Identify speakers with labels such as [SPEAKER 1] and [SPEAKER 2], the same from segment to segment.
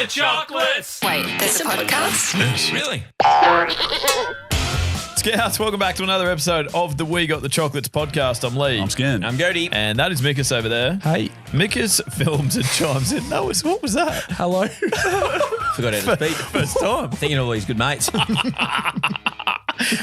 [SPEAKER 1] the chocolates.
[SPEAKER 2] Wait, there's a podcast?
[SPEAKER 1] Really?
[SPEAKER 3] Scouts, welcome back to another episode of the We Got the Chocolates podcast. I'm Lee.
[SPEAKER 4] I'm Skin.
[SPEAKER 1] I'm Gode.
[SPEAKER 3] And that is Mikus over there.
[SPEAKER 4] Hey.
[SPEAKER 3] Mikus films and chimes in. What was that?
[SPEAKER 4] Hello.
[SPEAKER 1] Forgot how to speak.
[SPEAKER 3] First time.
[SPEAKER 1] Thinking of all these good mates.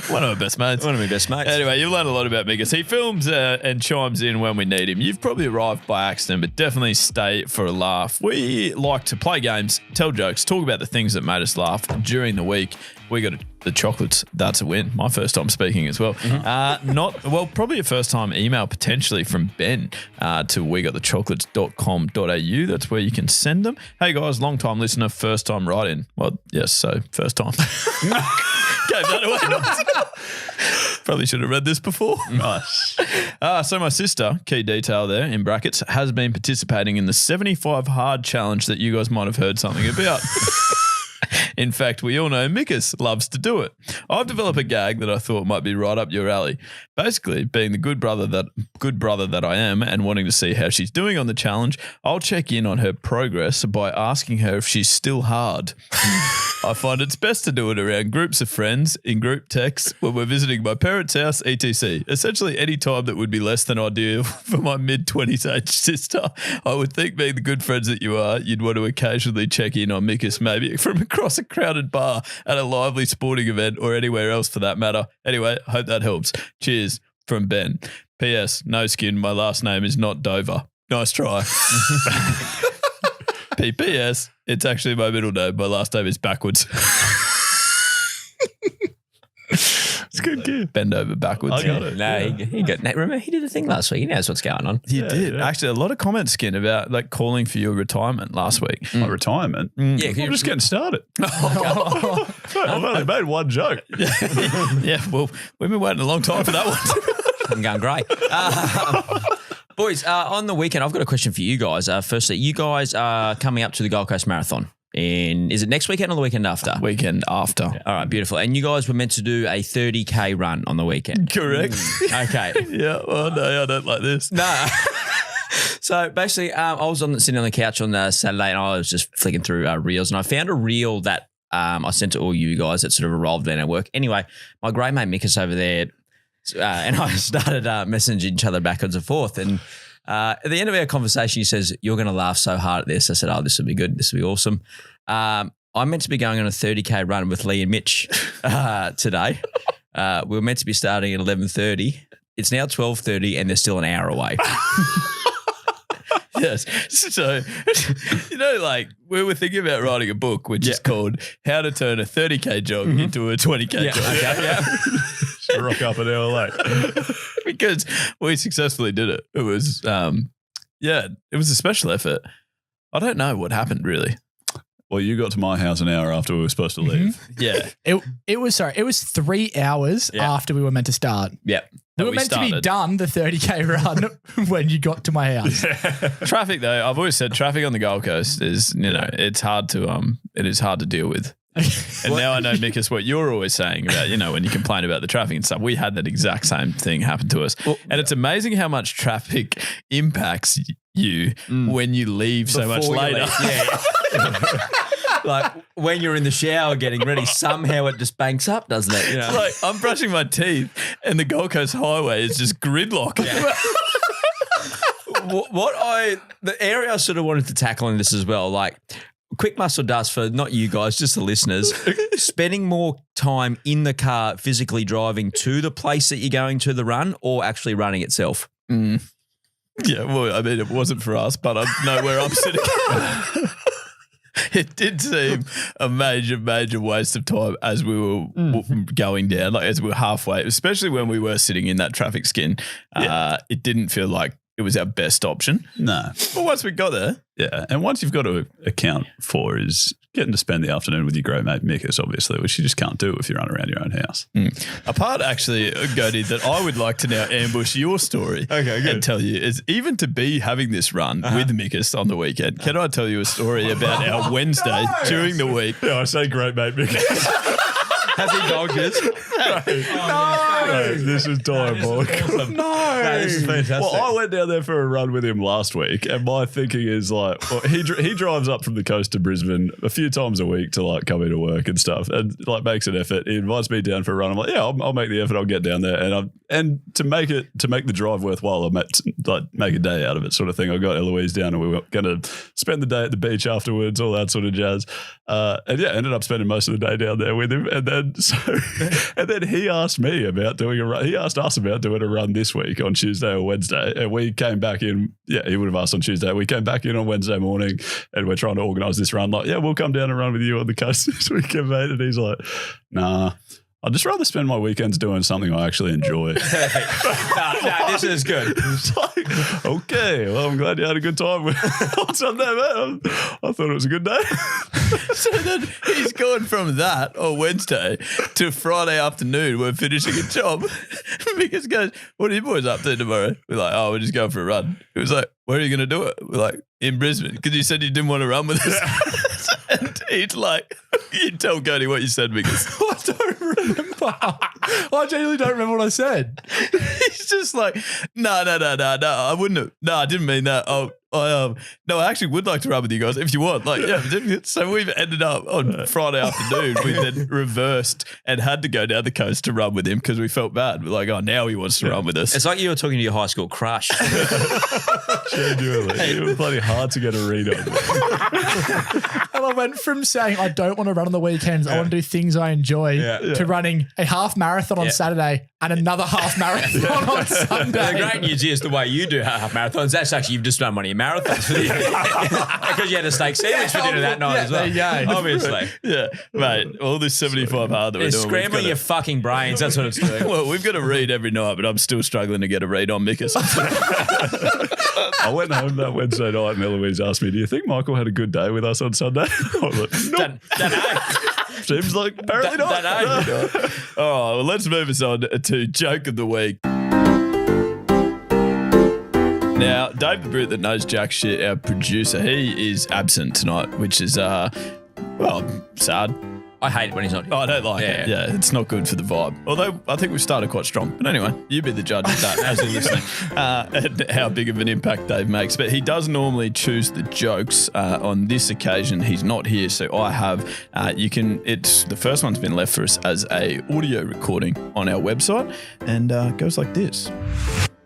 [SPEAKER 3] One of my best mates.
[SPEAKER 1] One of my best mates.
[SPEAKER 3] Anyway, you've learned a lot about Mikus. He films and chimes in when we need him. You've probably arrived by accident, but definitely stay for a laugh. We like to play games, tell jokes, talk about the things that made us laugh during the week. We got the chocolates. That's a win. My first time speaking as well. Probably a first time email potentially from Ben to wegotthechocolates.com.au. That's where you can send them. Hey guys, long time listener, first time write in. Well, yes, so first time. Gave that away. Probably should have read this before.
[SPEAKER 4] Nice.
[SPEAKER 3] So my sister, key detail there in brackets, has been participating in the 75 hard challenge that you guys might have heard something about. In fact, we all know Mikus loves to do it. I've developed a gag that I thought might be right up your alley. Basically, being the good brother that I am and wanting to see how she's doing on the challenge, I'll check in on her progress by asking her if she's still hard. I find it's best to do it around groups of friends, in group texts, when we're visiting my parents' house, etc. Essentially, any time that would be less than ideal for my mid-20s age sister. I would think, being the good friends that you are, you'd want to occasionally check in on Mikus, maybe from across a crowded bar at a lively sporting event or anywhere else for that matter. Anyway, I hope that helps. Cheers from Ben. P.S. No Skin, my last name is not Dover. Nice try. P.S. It's actually my middle name. My last name is backwards.
[SPEAKER 4] It's good kid.
[SPEAKER 3] Bend over backwards.
[SPEAKER 4] I got it.
[SPEAKER 1] No, he got. Remember, he did a thing last week. He knows what's going on.
[SPEAKER 3] You did.
[SPEAKER 4] Yeah.
[SPEAKER 3] Actually, a lot of comments, Skin, about like calling for your retirement last week.
[SPEAKER 4] My retirement?
[SPEAKER 1] Yeah,
[SPEAKER 4] I'm just getting started. I've only made one joke.
[SPEAKER 3] Yeah, well, we've been waiting a long time for that one.
[SPEAKER 1] I'm going great. Boys, on the weekend, I've got a question for you guys. Firstly, you guys are coming up to the Gold Coast Marathon. Is it next weekend or the weekend after?
[SPEAKER 3] Weekend after.
[SPEAKER 1] All right, beautiful. And you guys were meant to do a 30K run on the weekend.
[SPEAKER 3] Correct.
[SPEAKER 1] Okay.
[SPEAKER 3] Yeah, well, no, I don't like this.
[SPEAKER 1] No. So basically, I was sitting on the couch on Saturday and I was just flicking through reels and I found a reel that I sent to all you guys that sort of arrived then at work. Anyway, my great mate Mikus over there and I started messaging each other backwards and forth. And at the end of our conversation, he says, "You're going to laugh so hard at this." I said, "Oh, this will be good. This will be awesome." I'm meant to be going on a 30K run with Lee and Mitch today. We were meant to be starting at 11:30. It's now 12:30 and they're still an hour away.
[SPEAKER 3] Yes. So, like we were thinking about writing a book, which is called How to Turn a 30K Jog into a 20K Jog.
[SPEAKER 1] Okay, yeah.
[SPEAKER 4] Rock up an hour late.
[SPEAKER 3] Because we successfully did it. It was, it was a special effort. I don't know what happened really.
[SPEAKER 4] Well, you got to my house an hour after we were supposed to leave.
[SPEAKER 3] Yeah.
[SPEAKER 5] It was 3 hours after we were meant to start.
[SPEAKER 1] Yep.
[SPEAKER 5] We were meant to be done the 30K run when you got to my house.
[SPEAKER 3] Traffic though, I've always said traffic on the Gold Coast is, it's hard to it is hard to deal with. And now I know, Mikus, what you're always saying about, when you complain about the traffic and stuff. We had that exact same thing happen to us. And it's amazing how much traffic impacts you when you leave so much later.
[SPEAKER 1] Like when you're in the shower getting ready, somehow it just banks up, doesn't it?
[SPEAKER 3] It's like I'm brushing my teeth and the Gold Coast highway is just gridlock.
[SPEAKER 1] Yeah. The area I sort of wanted to tackle in this as well, like quick muscle does for not you guys, just the listeners, spending more time in the car physically driving to the place that you're going to the run or actually running itself.
[SPEAKER 3] Yeah, well, I mean, it wasn't for us, but I know where I'm sitting. It did seem a major waste of time as we were going down, like as we were halfway, especially when we were sitting in that traffic, Skin. It didn't feel like it was our best option.
[SPEAKER 4] No.
[SPEAKER 3] But once we got there.
[SPEAKER 4] Yeah. And once you've got to account for is getting to spend the afternoon with your great mate Mikus, obviously, which you just can't do if you run around your own house.
[SPEAKER 3] A part actually, Gode, that I would like to now ambush your story and tell you is even to be having this run with Mikus on the weekend, can I tell you a story about our Wednesday during the week?
[SPEAKER 4] Yeah, I say great mate Mikus.
[SPEAKER 1] Has he dogged his?
[SPEAKER 4] No, this is diabolical.
[SPEAKER 1] No, this is fantastic.
[SPEAKER 4] Well, I went down there for a run with him last week, and my thinking is like, well, he drives up from the coast to Brisbane a few times a week to like come into work and stuff, and like makes an effort. He invites me down for a run. I'm like, yeah, I'll make the effort. I'll get down there, and to make the drive worthwhile, I make a day out of it, sort of thing. I got Eloise down, and we were going to spend the day at the beach afterwards, all that sort of jazz. And yeah, ended up spending most of the day down there with him, and then he asked me about doing a run. He asked us about doing a run this week on Tuesday or Wednesday, and we came back in. Yeah, he would have asked on Tuesday. We came back in on Wednesday morning, and we're trying to organise this run. Like, yeah, we'll come down and run with you on the coast this weekend, mate. And he's like, nah. I'd just rather spend my weekends doing something I actually enjoy.
[SPEAKER 1] No, this is good.
[SPEAKER 4] It's like, okay, well, I'm glad you had a good time on Sunday, mate. I thought it was a good day.
[SPEAKER 3] So then he's going from that on Wednesday to Friday afternoon. We're finishing a job. Because goes, what are you boys up to tomorrow? We're like, oh, we're just going for a run. He was like, where are you going to do it? We're like, in Brisbane. Because you said you didn't want to run with us. And he's like, you tell Gode what you said, because
[SPEAKER 5] I don't remember. I genuinely don't remember what I said.
[SPEAKER 3] he's just like, no, I wouldn't have. No, I didn't mean that. No, I actually would like to run with you guys if you want. Like, yeah. So we've ended up on Friday afternoon. We then reversed and had to go down the coast to run with him because we felt bad. We're like, oh, now he wants to run with us.
[SPEAKER 1] It's like you were talking to your high school crush.
[SPEAKER 4] Genuinely. It was bloody hard to get a read on.
[SPEAKER 5] And I went from saying I don't want to run on the weekends, I want to do things I enjoy, to running a half marathon on Saturday and another half marathon on Sunday.
[SPEAKER 1] The great news is the way you do half marathons, that's actually, you've just done one of your marathons for the year. Because you had a steak sandwich for dinner that night as well.
[SPEAKER 5] There you go.
[SPEAKER 1] Obviously.
[SPEAKER 3] Yeah, mate, all this 75 hard that we're
[SPEAKER 1] It's
[SPEAKER 3] doing.
[SPEAKER 1] scrambling your fucking brains. That's what it's doing.
[SPEAKER 3] Well, we've got to read every night, but I'm still struggling to get a read on Mikas.
[SPEAKER 4] I went home that Wednesday night and Eloise asked me, do you think Michael had a good day with us on Sunday? I was like, nope.
[SPEAKER 1] Don't know.
[SPEAKER 4] Seems like apparently not.
[SPEAKER 1] Don't know.
[SPEAKER 3] Oh, well, let's move us on to Joke of the Week. Now, Dave the Brute that knows jack shit, our producer, he is absent tonight, which is, well, sad.
[SPEAKER 1] I hate it when he's not here.
[SPEAKER 3] I don't like it. Yeah, it's not good for the vibe. Although I think we've started quite strong. But anyway, you be the judge of that as you're listening, and how big of an impact Dave makes. But he does normally choose the jokes. On this occasion, he's not here, so I have. It's the first one's been left for us as a audio recording on our website, and goes like this.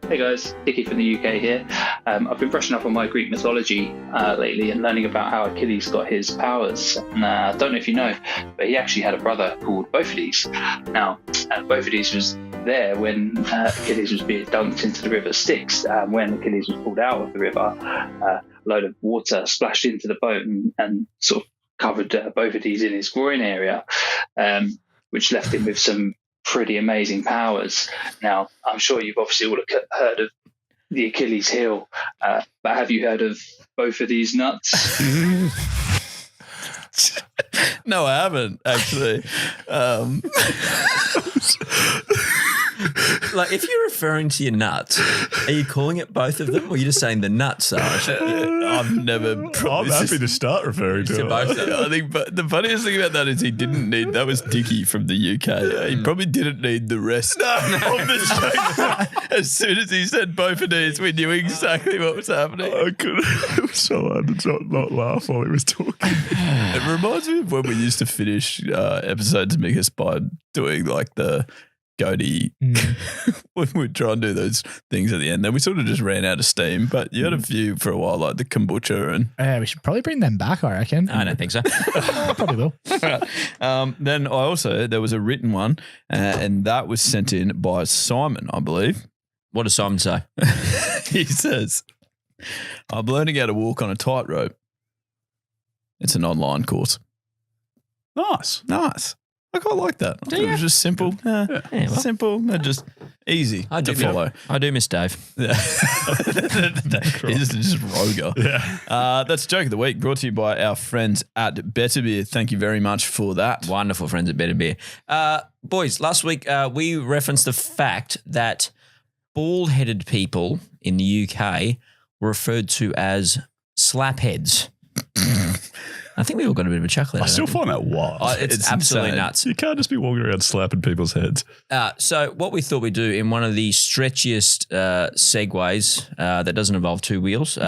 [SPEAKER 6] Hey guys, Dickie from the UK here. I've been brushing up on my Greek mythology lately and learning about how Achilles got his powers. And I don't know if you know, but he actually had a brother called Bophades. Now, Bophades was there when Achilles was being dunked into the river Styx. When Achilles was pulled out of the river, a load of water splashed into the boat and sort of covered Bophades in his groin area, which left him with some pretty amazing powers. Now, I'm sure you've obviously all heard of the Achilles heel, but have you heard of both of these nuts?
[SPEAKER 3] No, I haven't actually.
[SPEAKER 1] Like, if you're referring to your nuts, are you calling it both of them, or are you just saying the nuts are?
[SPEAKER 3] I've never.
[SPEAKER 4] I'm happy to start referring to
[SPEAKER 1] both of them.
[SPEAKER 3] I think, but the funniest thing about that is he didn't need. That was Dickie from the UK. He probably didn't need the rest of the joke. As soon as he said both of these, we knew exactly what was happening.
[SPEAKER 4] I couldn't. It was so hard to not laugh while he was talking.
[SPEAKER 3] It reminds me of when we used to finish episodes of Mikas by doing like the Gode when we'd try and do those things at the end. Then we sort of just ran out of steam, but you had a few for a while, like the kombucha and.
[SPEAKER 5] Yeah, we should probably bring them back, I reckon.
[SPEAKER 1] I don't think so.
[SPEAKER 5] Probably will.
[SPEAKER 3] Then there was a written one, and that was sent in by Simon, I believe.
[SPEAKER 1] What does Simon say?
[SPEAKER 3] He says, I'm learning how to walk on a tightrope. It's an online course.
[SPEAKER 4] Nice.
[SPEAKER 3] I quite like that. I thought it was just simple. Simple and just easy to follow.
[SPEAKER 1] I do miss Dave.
[SPEAKER 3] Yeah. He's just roger.
[SPEAKER 4] Yeah.
[SPEAKER 3] That's Joke of the Week, brought to you by our friends at Better Beer. Thank you very much for that.
[SPEAKER 1] Wonderful friends at Better Beer. Boys, last week we referenced the fact that bald-headed people in the UK were referred to as slapheads. I think we all got a bit of a chuckle.
[SPEAKER 4] I still find that wild.
[SPEAKER 1] It's absolutely
[SPEAKER 3] insane.
[SPEAKER 1] nuts.
[SPEAKER 4] You can't just be walking around slapping people's heads.
[SPEAKER 1] So what we thought we'd do in one of the stretchiest segues that doesn't involve two wheels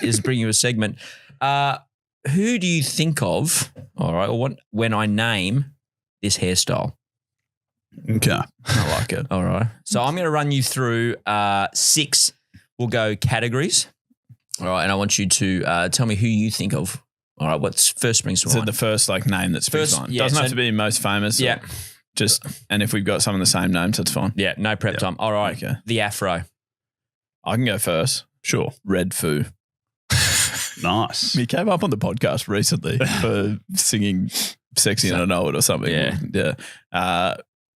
[SPEAKER 1] is bring you a segment. Who do you think of, all right, or when I name this hairstyle?
[SPEAKER 4] Okay.
[SPEAKER 3] I like it.
[SPEAKER 1] All right. So I'm going to run you through 6, we'll go categories. All right. And I want you to tell me who you think of. All right. What's first springs to
[SPEAKER 3] So
[SPEAKER 1] mind?
[SPEAKER 3] the first name that springs
[SPEAKER 1] First,
[SPEAKER 3] to mind.
[SPEAKER 1] yeah,
[SPEAKER 3] Doesn't have
[SPEAKER 1] so-
[SPEAKER 3] to be most famous.
[SPEAKER 1] Yeah.
[SPEAKER 3] And if we've got some of the same names, that's fine.
[SPEAKER 1] Yeah. No prep time. All right.
[SPEAKER 3] Okay.
[SPEAKER 1] The afro.
[SPEAKER 3] I can go first.
[SPEAKER 4] Sure.
[SPEAKER 3] Red Foo.
[SPEAKER 4] Nice.
[SPEAKER 3] He came up on the podcast recently for singing "Sexy and I Know It" or something.
[SPEAKER 1] Yeah.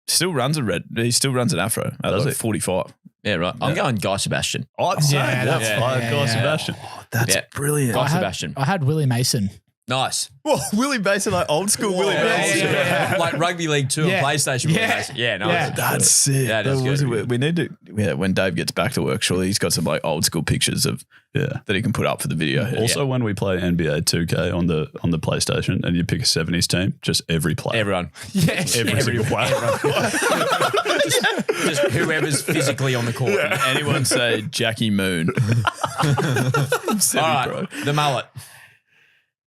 [SPEAKER 3] Still runs an afro at
[SPEAKER 4] Does
[SPEAKER 3] like
[SPEAKER 4] he?
[SPEAKER 3] 45.
[SPEAKER 1] Yeah. Right. I'm going Guy Sebastian.
[SPEAKER 4] I'd say
[SPEAKER 5] Yeah,
[SPEAKER 4] that's
[SPEAKER 1] yeah,
[SPEAKER 4] fine.
[SPEAKER 5] yeah,
[SPEAKER 4] Guy
[SPEAKER 5] yeah.
[SPEAKER 4] Sebastian.
[SPEAKER 3] That's
[SPEAKER 1] Yeah.
[SPEAKER 3] brilliant.
[SPEAKER 1] Guy Sebastian.
[SPEAKER 5] I had Willie Mason.
[SPEAKER 1] Nice.
[SPEAKER 3] Well, Willie Mason, like old school Willie Mason.
[SPEAKER 5] yeah.
[SPEAKER 1] Like Rugby League 2
[SPEAKER 5] Yeah.
[SPEAKER 1] on PlayStation.
[SPEAKER 5] Yeah.
[SPEAKER 1] Yeah. Nice.
[SPEAKER 5] Yeah.
[SPEAKER 3] That's sick.
[SPEAKER 1] Yeah, that's good.
[SPEAKER 3] We need to. Yeah, when Dave gets back to work, surely he's got some like old school pictures of
[SPEAKER 4] Yeah.
[SPEAKER 3] that he can put up for the video.
[SPEAKER 4] Also, when we play NBA 2K on the PlayStation and you pick a 70s team, just every player.
[SPEAKER 1] Everyone.
[SPEAKER 5] Yes.
[SPEAKER 4] Every single player.
[SPEAKER 1] Just whoever's physically on the court.
[SPEAKER 3] anyone say Jackie Moon?
[SPEAKER 1] All right. The mullet.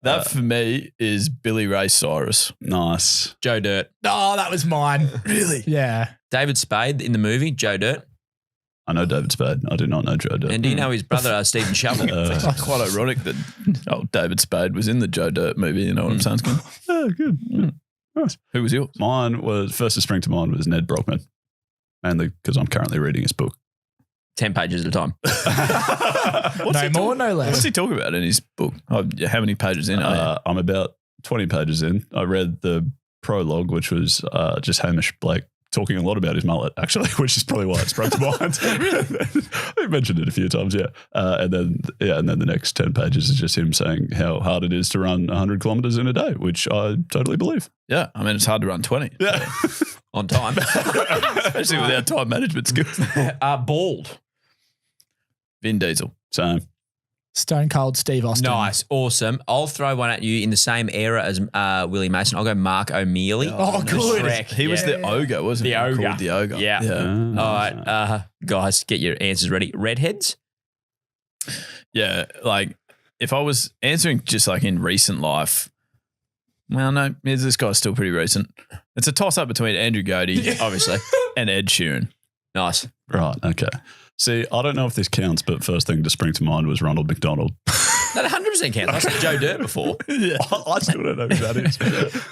[SPEAKER 3] That for me is Billy Ray Cyrus.
[SPEAKER 4] Nice.
[SPEAKER 1] Joe Dirt.
[SPEAKER 5] Oh, that was mine.
[SPEAKER 3] Really?
[SPEAKER 5] Yeah.
[SPEAKER 1] David Spade in the movie, Joe Dirt.
[SPEAKER 4] I know David Spade. I do not know Joe Dirt.
[SPEAKER 1] And do you know his brother, Stephen Shovel?
[SPEAKER 3] It's quite ironic that David Spade was in the Joe Dirt movie. You know what I'm saying? Skin?
[SPEAKER 4] Oh, good. Yeah. Nice.
[SPEAKER 3] Who was yours?
[SPEAKER 4] Mine was, first to spring to mind was Ned Brockman. Mainly because I'm currently reading his book.
[SPEAKER 1] 10 pages at a time.
[SPEAKER 5] No more, no less.
[SPEAKER 3] What's he talking about in his book? Oh, yeah, how many pages in?
[SPEAKER 4] I'm about 20 pages in. I read the prologue, which was just Hamish Blake talking a lot about his mullet, actually, which is probably why it sprung to mind. I mentioned it a few times, yeah. And then the next 10 pages is just him saying how hard it is to run 100 kilometers in a day, which I totally believe.
[SPEAKER 3] Yeah, I mean, it's hard to run 20.
[SPEAKER 4] Yeah.
[SPEAKER 1] On time.
[SPEAKER 3] Especially without time management skills.
[SPEAKER 1] Bald.
[SPEAKER 3] Vin Diesel.
[SPEAKER 4] Same.
[SPEAKER 5] Stone Cold Steve Austin.
[SPEAKER 1] Nice. Awesome. I'll throw one at you in the same era as Willie Mason. I'll go Mark O'Mealy.
[SPEAKER 5] Oh, good.
[SPEAKER 1] Shrek.
[SPEAKER 3] He was the ogre, wasn't
[SPEAKER 1] The
[SPEAKER 3] he?
[SPEAKER 1] ogre.
[SPEAKER 3] Called the ogre.
[SPEAKER 1] Yeah. All right. Guys, get your answers ready. Redheads?
[SPEAKER 3] Yeah, like if I was answering just like in recent life, well, no, this guy's still pretty recent. It's a toss-up between Andrew Gode, obviously, and Ed Sheeran.
[SPEAKER 1] Nice.
[SPEAKER 4] Right. Okay. See, I don't know if this counts, but first thing to spring to mind was Ronald McDonald.
[SPEAKER 1] That 100% counts. I said Joe Dirt before.
[SPEAKER 3] Yeah.
[SPEAKER 4] I still don't know who that is.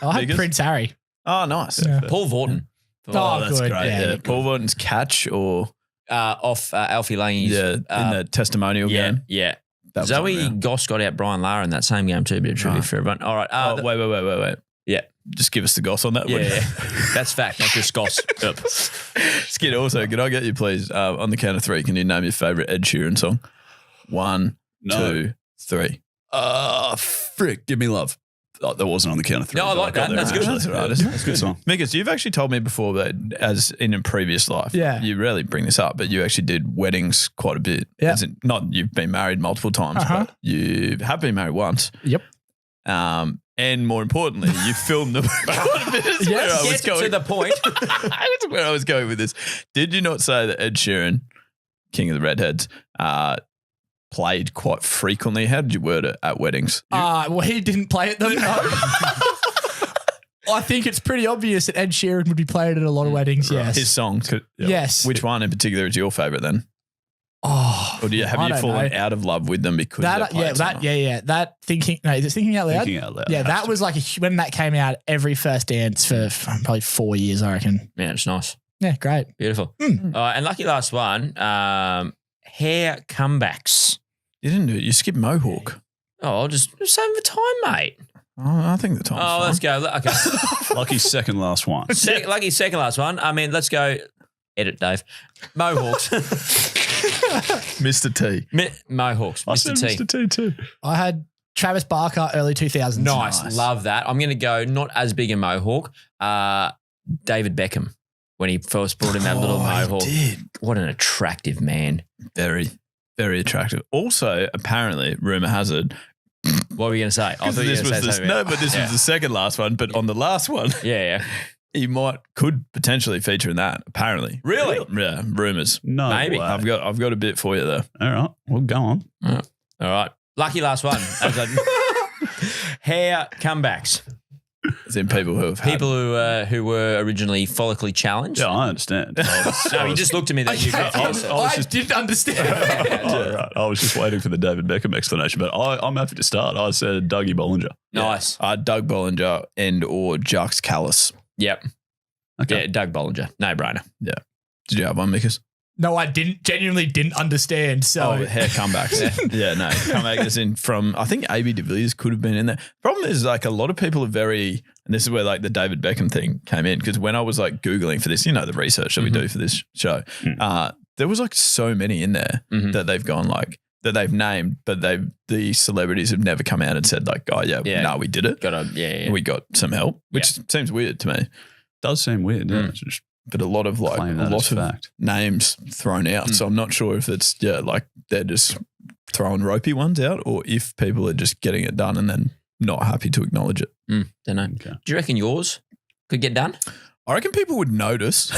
[SPEAKER 5] I had
[SPEAKER 3] Biggest?
[SPEAKER 5] Prince Harry.
[SPEAKER 3] Oh, nice.
[SPEAKER 5] Yeah.
[SPEAKER 1] Paul Vorton.
[SPEAKER 5] Oh,
[SPEAKER 3] that's
[SPEAKER 5] good.
[SPEAKER 3] great.
[SPEAKER 5] Yeah.
[SPEAKER 3] Yeah. Paul Vorton's catch or
[SPEAKER 1] Off Alfie Lange's.
[SPEAKER 3] in the testimonial game.
[SPEAKER 1] Yeah.
[SPEAKER 3] That was
[SPEAKER 1] Zoe
[SPEAKER 3] unreal.
[SPEAKER 1] Goss got out Brian Lara in that same game too. Bit of trivia for everyone. All right.
[SPEAKER 3] Wait.
[SPEAKER 1] Yeah.
[SPEAKER 3] Just give us the goss on that one.
[SPEAKER 1] Yeah. That's fact, not just Goss. Yep.
[SPEAKER 3] Skid, also, can I get you, please, on the count of 3, can you name your favourite Ed Sheeran song? 1,
[SPEAKER 4] No.
[SPEAKER 3] 2, 3.
[SPEAKER 4] Frick, give me love. Oh, that wasn't on the count of 3.
[SPEAKER 1] No, I like that. That's good.
[SPEAKER 3] That's all right.
[SPEAKER 4] That's a good song.
[SPEAKER 3] Mikas, you've actually told me before that as in a previous life,
[SPEAKER 5] Yeah.
[SPEAKER 3] you rarely bring this up, but you actually did weddings quite a bit.
[SPEAKER 5] Yeah.
[SPEAKER 3] As in, not you've been married multiple times,
[SPEAKER 5] Uh-huh.
[SPEAKER 3] but you have been married once.
[SPEAKER 5] Yep.
[SPEAKER 3] And more importantly, you filmed them quite a bit. Is where I was
[SPEAKER 1] Get
[SPEAKER 3] going.
[SPEAKER 1] to the point.
[SPEAKER 3] That's where I was going with this. Did you not say that Ed Sheeran, King of the Redheads, played quite frequently? How did you word it at weddings?
[SPEAKER 5] Well, he didn't play at them. No. I think it's pretty obvious that Ed Sheeran would be played at a lot of weddings. Yes.
[SPEAKER 3] His songs.
[SPEAKER 4] Yeah.
[SPEAKER 5] Yes.
[SPEAKER 3] Which one in particular is your favourite then?
[SPEAKER 5] Oh,
[SPEAKER 3] Or have
[SPEAKER 5] I
[SPEAKER 3] you
[SPEAKER 5] don't
[SPEAKER 3] fallen
[SPEAKER 5] know.
[SPEAKER 3] out of love with them because they're playing so much?
[SPEAKER 5] That thinking. No, is it thinking out loud?
[SPEAKER 4] Thinking out loud.
[SPEAKER 5] Yeah,
[SPEAKER 4] Has
[SPEAKER 5] that
[SPEAKER 4] to
[SPEAKER 5] was like when that came out. Every first dance for probably 4 years, I reckon.
[SPEAKER 1] Yeah, it's nice.
[SPEAKER 5] Yeah, great.
[SPEAKER 1] Beautiful. And lucky last one. Hair comebacks.
[SPEAKER 3] You didn't do it. You skipped Mohawk.
[SPEAKER 1] Oh, I'll just save for time, mate.
[SPEAKER 3] Oh, I think the time's
[SPEAKER 1] Oh,
[SPEAKER 3] fine.
[SPEAKER 1] let's go. Okay.
[SPEAKER 4] Lucky second last one.
[SPEAKER 1] Lucky second last one. I mean, let's go. Edit, Dave. Mohawks.
[SPEAKER 3] Mr. T.
[SPEAKER 1] Mohawks.
[SPEAKER 4] I said
[SPEAKER 1] Mr. T.
[SPEAKER 4] Mr. T too.
[SPEAKER 5] I had Travis Barker, early 2000s.
[SPEAKER 1] Nice. Love that. I'm going to go not as big a Mohawk. David Beckham, when he first brought in that little Mohawk.
[SPEAKER 3] He did.
[SPEAKER 1] What an attractive man.
[SPEAKER 3] Very, very attractive. Also, apparently, rumour has it,
[SPEAKER 1] What were you going to say? I thought you were
[SPEAKER 3] This
[SPEAKER 1] going to
[SPEAKER 3] was
[SPEAKER 1] say
[SPEAKER 3] the,
[SPEAKER 1] something.
[SPEAKER 3] no, but this was the second last one. But on the last one,
[SPEAKER 1] Yeah.
[SPEAKER 3] he could potentially feature in that. Apparently,
[SPEAKER 1] Really?
[SPEAKER 3] Yeah, rumors.
[SPEAKER 4] No,
[SPEAKER 1] Maybe.
[SPEAKER 4] way.
[SPEAKER 3] I've got a bit for you there.
[SPEAKER 4] All right, well, go on.
[SPEAKER 1] All right. Lucky last one. Hair comebacks.
[SPEAKER 3] As in people who have had.
[SPEAKER 1] People who were originally follically challenged.
[SPEAKER 4] Yeah, I understand.
[SPEAKER 1] No, you just looked at me that you
[SPEAKER 5] I didn't understand.
[SPEAKER 4] All right. I was just waiting for the David Beckham explanation, but I'm happy to start. I said Dougie Bollinger.
[SPEAKER 1] Nice.
[SPEAKER 3] Doug Bollinger and or Jux Callis.
[SPEAKER 1] Yep.
[SPEAKER 4] Okay.
[SPEAKER 1] Yeah, Doug Bollinger. No brainer.
[SPEAKER 3] Yeah. Did you have one, Mikas?
[SPEAKER 5] No, I genuinely didn't understand. So
[SPEAKER 3] Hair comebacks. Yeah, no. Comeback as in from, I think AB de Villiers could have been in there. Problem is, like, a lot of people are very, and this is where, like, the David Beckham thing came in, because when I was, like, Googling for this, the research that we do for this show, there was, like, so many in there that they've gone, like, that they've named, but the celebrities have never come out and said, like, oh, yeah. We did it. We got some help, which seems weird to me.
[SPEAKER 4] Does seem weird. Yeah. It's just
[SPEAKER 3] But a lot of
[SPEAKER 4] fact.
[SPEAKER 3] names thrown out. So I'm not sure if it's like they're just throwing ropey ones out, or if people are just getting it done and then not happy to acknowledge it.
[SPEAKER 1] Don't know.
[SPEAKER 4] Okay.
[SPEAKER 1] Do you reckon yours could get done?
[SPEAKER 3] I reckon people would notice.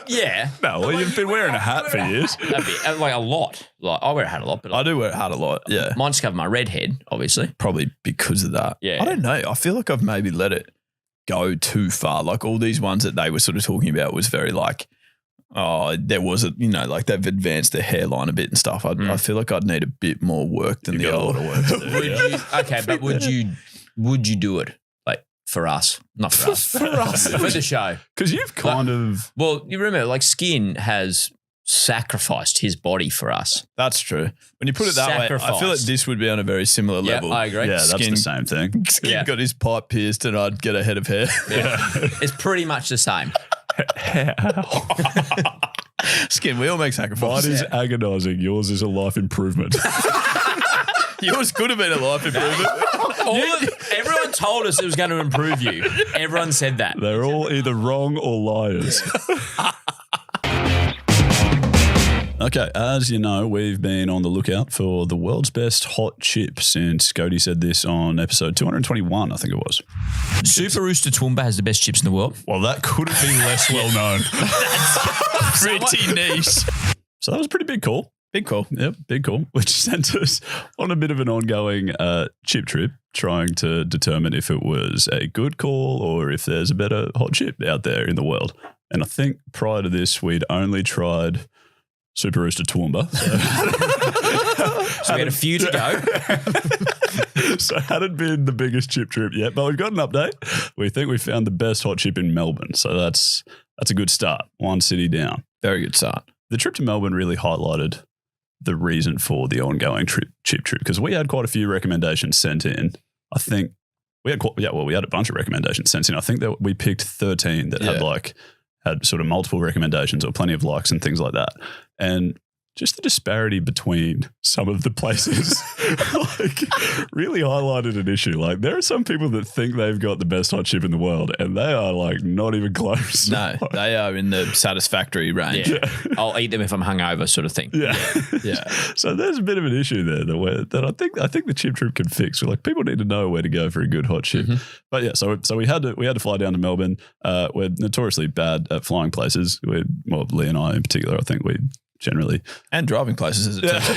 [SPEAKER 1] Yeah.
[SPEAKER 4] No, well, you've been wearing a hat for years.
[SPEAKER 1] That'd be, like a lot. Like I wear a hat a lot, but
[SPEAKER 3] I do wear a hat a lot. Yeah,
[SPEAKER 1] mine just cover my red head, obviously.
[SPEAKER 3] probably because of that.
[SPEAKER 1] Yeah.
[SPEAKER 3] I don't know. I feel like I've maybe let it go too far. Like all these ones that they were sort of talking about was very like, oh, there was a, like they've advanced their hairline a bit and stuff. I feel like I'd need a bit more work than the other.
[SPEAKER 1] But would you do it like for us? Not for us.
[SPEAKER 5] for us.
[SPEAKER 1] For the show.
[SPEAKER 4] Because you've kind of.
[SPEAKER 1] Well, you remember, like Skin has sacrificed his body for us.
[SPEAKER 3] That's true. When you put it that way, I feel like
[SPEAKER 1] Sacrificed.
[SPEAKER 3] this would be on a very similar level.
[SPEAKER 1] I agree.
[SPEAKER 4] Yeah, that's
[SPEAKER 3] Skin-
[SPEAKER 4] the same thing.
[SPEAKER 3] Skin got his pipe pierced and I'd get a head of hair.
[SPEAKER 1] It's pretty much the same.
[SPEAKER 3] Skin, we all make
[SPEAKER 4] Mine
[SPEAKER 3] sacrifices.
[SPEAKER 4] is agonising. Yours is a life improvement.
[SPEAKER 3] Yours could have been a life improvement.
[SPEAKER 1] Everyone told us it was going to improve you. Everyone said that.
[SPEAKER 4] They're all either wrong or liars. Okay, as you know, we've been on the lookout for the world's best hot chip since Gode said this on episode 221, I think it was.
[SPEAKER 1] Super Rooster Toowoomba has the best chips in the world.
[SPEAKER 4] Well, that couldn't be less well known.
[SPEAKER 3] Pretty niche.
[SPEAKER 4] So that was a pretty big call.
[SPEAKER 3] Big call.
[SPEAKER 4] Yep, big call, which sent us on a bit of an ongoing chip trip, trying to determine if it was a good call or if there's a better hot chip out there in the world. And I think prior to this, we'd only tried Super Rooster Toowoomba.
[SPEAKER 1] So we had a few to go.
[SPEAKER 4] So it hadn't been the biggest chip trip yet, but we've got an update. We think we found the best hot chip in Melbourne. So that's a good start. One city down.
[SPEAKER 3] Very good start.
[SPEAKER 4] The trip to Melbourne really highlighted the reason for the ongoing chip trip, because we had quite a few recommendations sent in. I think we had a bunch of recommendations sent in. I think that we picked 13 that had sort of multiple recommendations or plenty of likes and things like that. And just the disparity between some of the places really highlighted an issue. Like there are some people that think they've got the best hot chip in the world and they are like not even close.
[SPEAKER 3] No, they are in the satisfactory range.
[SPEAKER 1] Yeah. I'll eat them if I'm hungover, sort of thing.
[SPEAKER 4] Yeah.
[SPEAKER 3] Yeah.
[SPEAKER 4] So there's a bit of an issue there that I think the chip trip can fix. Like people need to know where to go for a good hot chip. But yeah, so we had to fly down to Melbourne. We're notoriously bad at flying places. Lee and I in particular, I think we generally
[SPEAKER 3] And driving places as it turns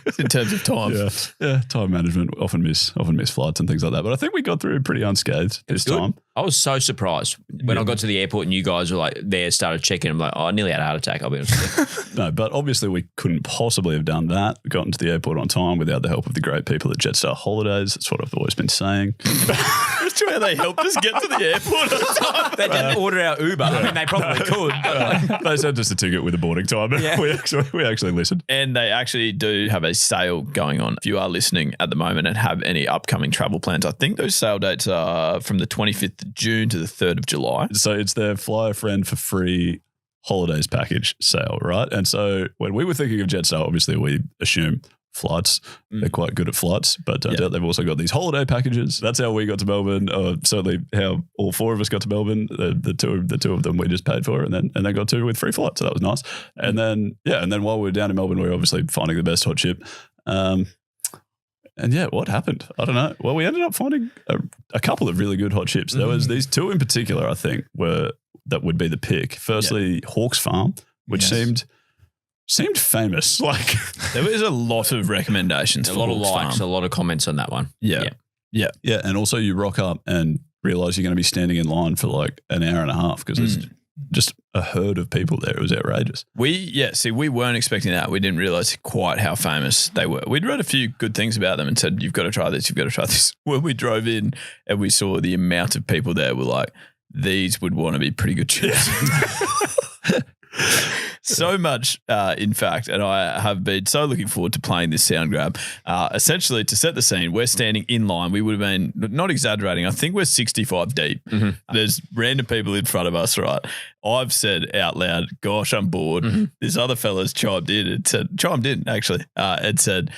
[SPEAKER 3] out. In terms of time.
[SPEAKER 4] Yeah, time management, often miss flights and things like that. But I think we got through pretty unscathed this time.
[SPEAKER 1] I was so surprised when I got to the airport and you guys were like there, started checking. I'm like, oh, I nearly had a heart attack. I'll be honest with you.
[SPEAKER 4] No, but obviously we couldn't possibly have done that. We got into the airport on time without the help of the great people at Jetstar Holidays. That's what I've always been saying.
[SPEAKER 3] It's true how they helped us get to the airport on time.
[SPEAKER 1] They didn't order our Uber. I mean, they probably could. But
[SPEAKER 4] They sent us a ticket with a boarding time.
[SPEAKER 1] Yeah.
[SPEAKER 4] We actually listened.
[SPEAKER 3] And they actually do have a sale going on. If you are listening at the moment and have any upcoming travel plans, I think those sale dates are from the 25th of June to the 3rd of July.
[SPEAKER 4] So it's their Fly a Friend for Free holidays package sale, right? And so when we were thinking of Jetstar, obviously we assume flights. They're quite good at flights, but they've also got these holiday packages. That's how we got to Melbourne. Certainly how all four of us got to Melbourne. The two of them we just paid for, and then got two with free flights. So that was nice. And then while we were down in Melbourne, we were obviously finding the best hot chip. And yeah, what happened? I don't know. Well, we ended up finding a couple of really good hot chips. There was these two in particular, I think, that would be the pick. Firstly, Hawks Farm, which seemed famous. Like
[SPEAKER 3] there was a lot of recommendations,
[SPEAKER 1] a lot of likes, a lot of comments on that one.
[SPEAKER 3] Yeah.
[SPEAKER 4] And also you rock up and realize you're going to be standing in line for like an hour and a half because there's just a herd of people there. It was outrageous.
[SPEAKER 3] We weren't expecting that. We didn't realize quite how famous they were. We'd read a few good things about them and said, you've got to try this, you've got to try this. When we drove in and we saw the amount of people there, we're like, these would want to be pretty good chips. So much, in fact, and I have been so looking forward to playing this sound grab. Essentially, to set the scene, we're standing in line. We would have been, not exaggerating, I think we're 65 deep. There's random people in front of us, right? I've said out loud, gosh, I'm bored. This other fella's chimed in, actually, and said,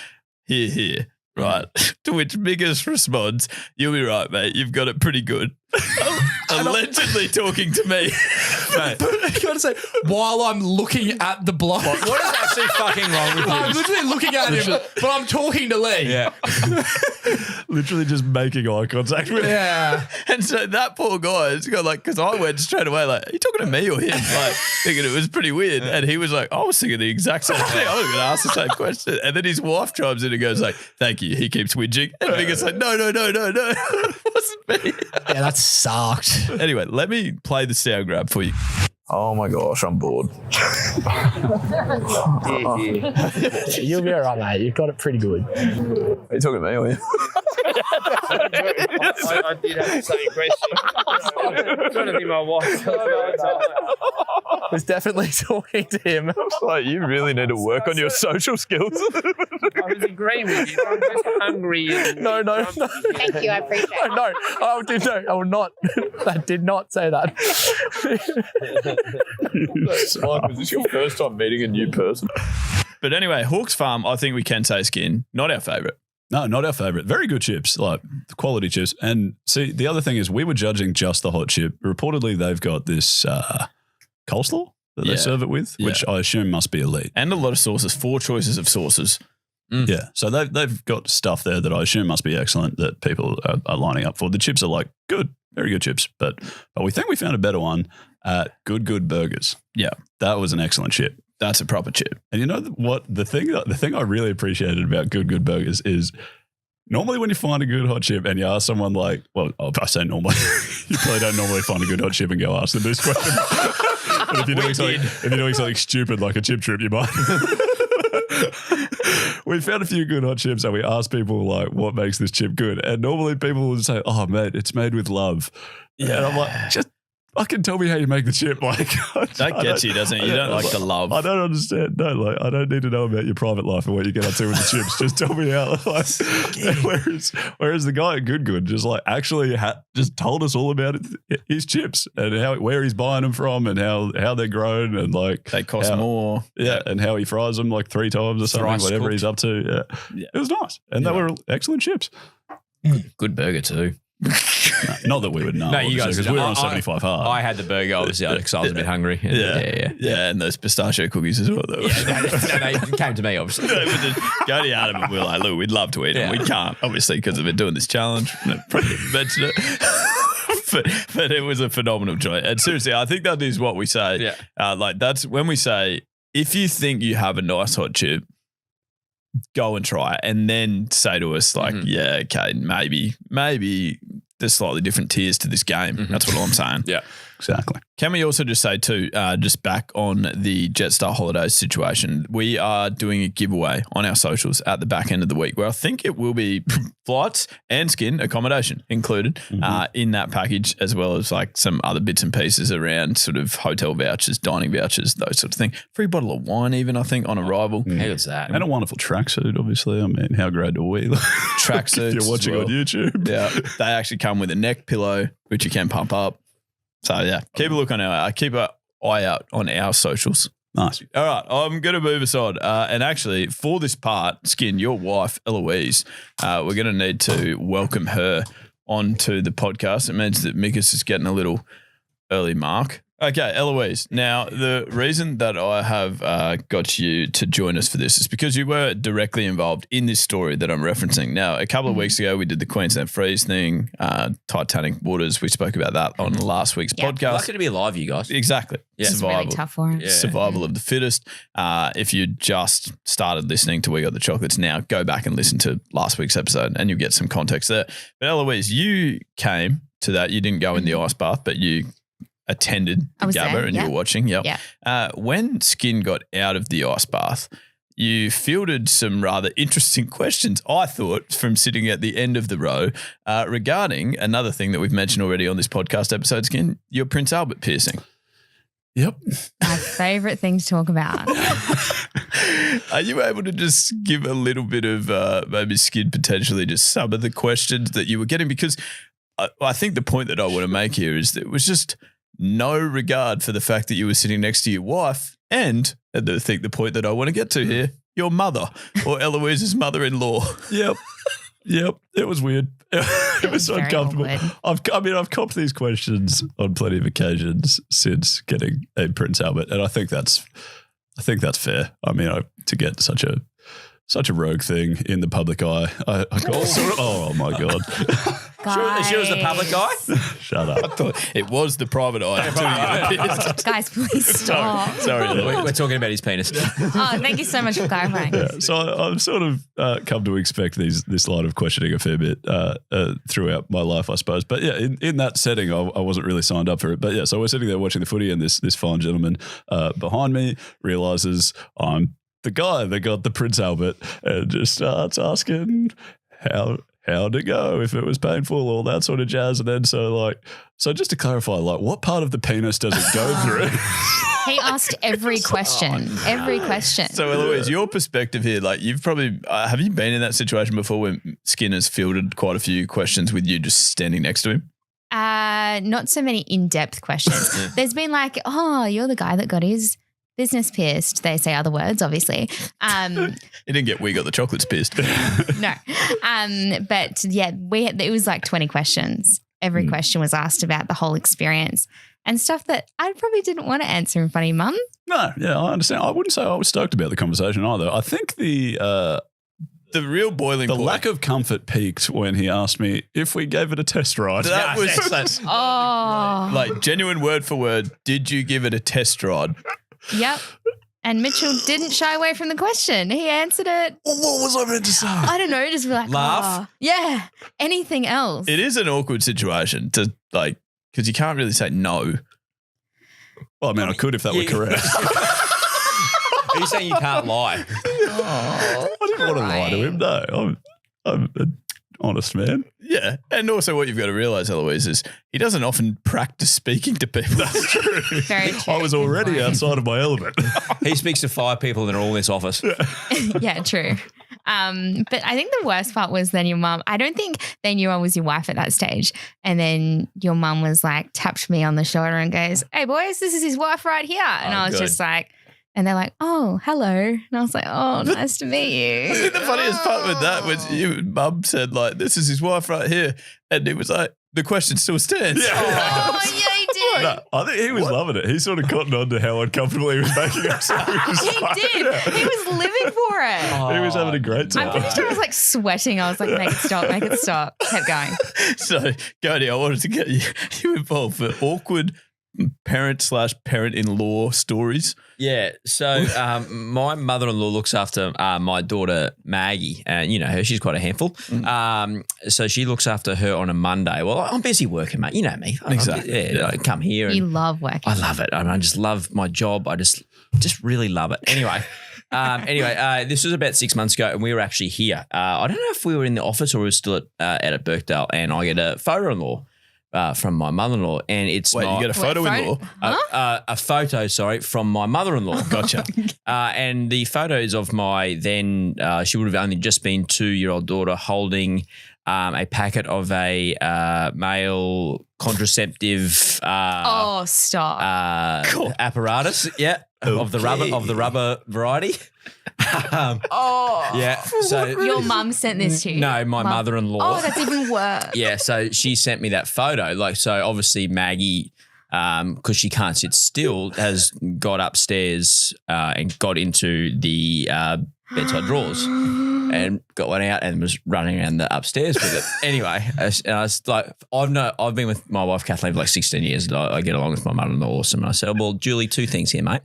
[SPEAKER 3] here. Right. To which Migas responds, you'll be right, mate. You've got it pretty good. Allegedly talking to me.
[SPEAKER 5] Mate. But I gotta say, while I'm looking at the bloke,
[SPEAKER 1] what is actually fucking wrong with you?
[SPEAKER 5] I'm literally looking at him, but I'm talking to Lee.
[SPEAKER 1] Yeah.
[SPEAKER 4] Literally just making eye contact with him.
[SPEAKER 5] Yeah.
[SPEAKER 3] And so that poor guy has got like, because I went straight away like, are you talking to me or him? Like thinking it was pretty weird. And he was like, I was thinking the exact same thing. I was going to ask the same question. And then his wife chimes in and goes like, thank you. He keeps whinging. And Miga's like, no. It wasn't me.
[SPEAKER 5] Yeah, that sucked.
[SPEAKER 3] Anyway, let me play the sound grab for you. Oh my gosh, I'm bored.
[SPEAKER 5] You'll be all right, mate. You've got it pretty good.
[SPEAKER 3] Are you talking to me or you?
[SPEAKER 7] I did have the same question. Trying to be my wife.
[SPEAKER 5] I was definitely talking to him.
[SPEAKER 3] Like, you really need to work on your social skills.
[SPEAKER 7] I was agreeing with you. I'm just hungry.
[SPEAKER 5] No.
[SPEAKER 2] Thank you, I appreciate it.
[SPEAKER 5] No, I will not. I did not say that.
[SPEAKER 3] Was this your first time meeting a new person? But anyway, Hawks Farm, I think we can say skin. Not our favourite.
[SPEAKER 4] No, not our favourite. Very good chips, like quality chips. And see, the other thing is we were judging just the hot chip. Reportedly, they've got this coleslaw that they serve it with, which I assume must be elite.
[SPEAKER 3] And a lot of sauces, 4 choices of sauces.
[SPEAKER 4] Yeah, so they've got stuff there that I assume must be excellent that people are lining up for. The chips are like good, very good chips, but we think we found a better one at Good Burgers.
[SPEAKER 3] Yeah,
[SPEAKER 4] that was an excellent chip.
[SPEAKER 3] That's a proper chip.
[SPEAKER 4] And you know what? The thing I really appreciated about Good Burgers is normally when you find a good hot chip and you ask someone like, well, I say normally, you probably don't normally find a good hot chip and go ask them this question. But if you're doing something stupid like a chip trip, you might. We found a few good hot chips and we asked people like, what makes this chip good? And normally people would say, oh, mate, it's made with love. Yeah. And I'm like, just fucking tell me how you make the chip. Like
[SPEAKER 3] that gets you, doesn't it? You don't like the love.
[SPEAKER 4] I don't understand. No, like I don't need to know about your private life and what you get up to with the chips. Just tell me how. Like, whereas the guy at Good just like actually just told us all about his chips and where he's buying them from and how they're grown and like
[SPEAKER 3] they cost more.
[SPEAKER 4] Yeah, and how he fries them like 3 times or something, whatever he's up to. Yeah. It was nice, and they were excellent chips.
[SPEAKER 1] Good burger too.
[SPEAKER 4] No, not that we would know.
[SPEAKER 1] No, you guys,
[SPEAKER 4] because we were on 75 hard.
[SPEAKER 1] I had the burger obviously because I was a bit hungry.
[SPEAKER 3] Yeah, and those pistachio cookies as well. Though.
[SPEAKER 1] They came to me obviously.
[SPEAKER 3] Go to Adam and we were like, look, we'd love to eat them. We can't obviously because we've been doing this challenge. Probably didn't mention it. But it was a phenomenal joy. And seriously, I think that is what we say. Yeah. Like that's when we say, if you think you have a nice hot chip, go and try it and then say to us like, yeah, okay, maybe there's slightly different tiers to this game. That's what I'm saying.
[SPEAKER 1] Yeah,
[SPEAKER 4] exactly.
[SPEAKER 3] Can we also just say too, just back on the Jetstar Holidays situation, we are doing a giveaway on our socials at the back end of the week where I think it will be flights and skin accommodation included in that package, as well as like some other bits and pieces around sort of hotel vouchers, dining vouchers, those sorts of things. Free bottle of wine even, I think, on arrival.
[SPEAKER 1] How good's that?
[SPEAKER 4] And a wonderful tracksuit, obviously. I mean, how great are we?
[SPEAKER 3] Tracksuits.
[SPEAKER 4] If you're watching on YouTube.
[SPEAKER 3] Yeah. They actually come with a neck pillow, which you can pump up. So yeah, keep a look on keep an eye out on our socials.
[SPEAKER 4] Nice.
[SPEAKER 3] All right, I'm going to move us on. And actually, for this part, Skin, your wife, Eloise, we're going to need to welcome her onto the podcast. It means that Mikas is getting a little early mark. Okay, Eloise. Now, the reason that I have got you to join us for this is because you were directly involved in this story that I'm referencing. Now, a couple of weeks ago, we did the Queensland Freeze thing, Titanic waters. We spoke about that on last week's podcast.
[SPEAKER 1] Lucky to be alive, you guys.
[SPEAKER 3] Exactly.
[SPEAKER 1] Yeah.
[SPEAKER 2] It's really tough for him.
[SPEAKER 3] Survival of the fittest. If you just started listening to We Got the Chocolates now, go back and listen to last week's episode and you'll get some context there. But Eloise, you came to that. You didn't go in the ice bath, but you attended the Gabba and you were watching. Yep. When Skin got out of the ice bath, you fielded some rather interesting questions, I thought, from sitting at the end of the row regarding another thing that we've mentioned already on this podcast episode, Skin, your Prince Albert piercing.
[SPEAKER 4] Yep.
[SPEAKER 2] My favourite thing to talk about.
[SPEAKER 3] Are you able to just give a little bit of maybe Skin potentially just some of the questions that you were getting? Because I think the point that I want to make here is that it was just no regard for the fact that you were sitting next to your wife and I think the point that I want to get to here, your mother or Eloise's mother-in-law.
[SPEAKER 4] Yep. It was weird. It was uncomfortable. I've copped these questions on plenty of occasions since getting a Prince Albert, and I think that's fair. I mean, to get such a rogue thing in the public eye, I got sort of, oh my God.
[SPEAKER 1] She was the public eye?
[SPEAKER 4] Shut up.
[SPEAKER 3] I thought it was the private eye.
[SPEAKER 2] Guys, please stop.
[SPEAKER 3] Sorry.
[SPEAKER 1] We're talking about his penis.
[SPEAKER 2] Oh, thank you so much for clarifying.
[SPEAKER 4] Yeah, so I've sort of come to expect this line of questioning a fair bit throughout my life, I suppose. But yeah, in that setting, I wasn't really signed up for it. But yeah, so we're sitting there watching the footy and this fine gentleman behind me realises I'm the guy that got the Prince Albert and just starts asking how'd it go, if it was painful, all that sort of jazz. And then so just to clarify, what part of the penis does it go through?
[SPEAKER 2] He asked every question. Every question.
[SPEAKER 3] So Eloise, your perspective here, you've probably have you been in that situation before when Skin has fielded quite a few questions with you just standing next to him?
[SPEAKER 2] Not so many in-depth questions. There's been you're the guy that got his business pierced. They say other words, obviously.
[SPEAKER 3] He didn't get We Got the Chocolates pierced.
[SPEAKER 2] No. But yeah, it was 20 questions. Every question was asked about the whole experience and stuff that I probably didn't want to answer in front of your mum.
[SPEAKER 4] No, yeah, I understand. I wouldn't say I was stoked about the conversation either. I think the
[SPEAKER 3] real boiling point.
[SPEAKER 4] The lack of comfort peaked when he asked me if we gave it a test ride.
[SPEAKER 3] That was genuine word for word. Did you give it a test ride?
[SPEAKER 2] Yep. And Mitchell didn't shy away from the question. He answered it.
[SPEAKER 4] What was I meant to say?
[SPEAKER 2] I don't know. Just be like,
[SPEAKER 1] laugh.
[SPEAKER 2] Yeah. Anything else?
[SPEAKER 3] It is an awkward situation to because you can't really say no.
[SPEAKER 4] Well, I mean, I could if that were correct.
[SPEAKER 1] Are you saying you can't lie?
[SPEAKER 4] I didn't want to lie to him. No, I'm an honest man.
[SPEAKER 3] Yeah. And also what you've got to realise, Eloise, is he doesn't often practice speaking to people. That's true.
[SPEAKER 2] Very true.
[SPEAKER 4] I was already outside of my element.
[SPEAKER 1] He speaks to 5 people that are all in this office.
[SPEAKER 2] Yeah, true. But I think the worst part was then your mum, I don't think they knew I was your wife at that stage. And then your mum was tapped me on the shoulder and goes, "Hey boys, this is his wife right here." And I was just and they're like, "Oh, hello." And I was like, "Oh, nice to meet you."
[SPEAKER 3] I think the funniest part with that was your mum said, "This is his wife right here." And it was the question still stands.
[SPEAKER 4] Yeah.
[SPEAKER 2] Oh, yeah, he did.
[SPEAKER 4] No, I think he was loving it. He sort of cottoned on to how uncomfortable he was making himself.
[SPEAKER 2] He did. Yeah. He was living for it.
[SPEAKER 4] He was having a great time.
[SPEAKER 2] I'm pretty sure I was sweating. I was like, make it stop. Kept going.
[SPEAKER 3] So, Gode, I wanted to get you involved for awkward parent/parent-in-law stories.
[SPEAKER 1] Yeah. So my mother-in-law looks after my daughter Maggie, and you know her; she's quite a handful. So she looks after her on a Monday. Well, I'm busy working, mate. You know me.
[SPEAKER 3] Exactly.
[SPEAKER 1] I come here.
[SPEAKER 2] You love working.
[SPEAKER 1] I love it. I just love my job. I just really love it. Anyway. This was about 6 months ago, and we were actually here. I don't know if we were in the office or we were still at Birkdale, and I get a photo-in-law. From my mother-in-law, and it's
[SPEAKER 3] you get a photo-in-law?
[SPEAKER 1] A photo, from my mother-in-law.
[SPEAKER 3] Gotcha.
[SPEAKER 1] And the photo is of my then, she would have only just been 2-year-old daughter holding a packet of a male contraceptive
[SPEAKER 2] stop.
[SPEAKER 1] Apparatus, of the rubber variety. Yeah. So
[SPEAKER 2] your mum sent this to you?
[SPEAKER 1] No, my mother-in-law.
[SPEAKER 2] Oh, that's even worse.
[SPEAKER 1] Yeah, so she sent me that photo. So obviously Maggie because she can't sit still, has got upstairs and got into the bedside drawers and got one out and was running around the upstairs with it. Anyway, and I was like, I've been with my wife Kathleen for like 16 years. And I get along with my mother-in-law awesome. And I said, well, Julie, two things here, mate.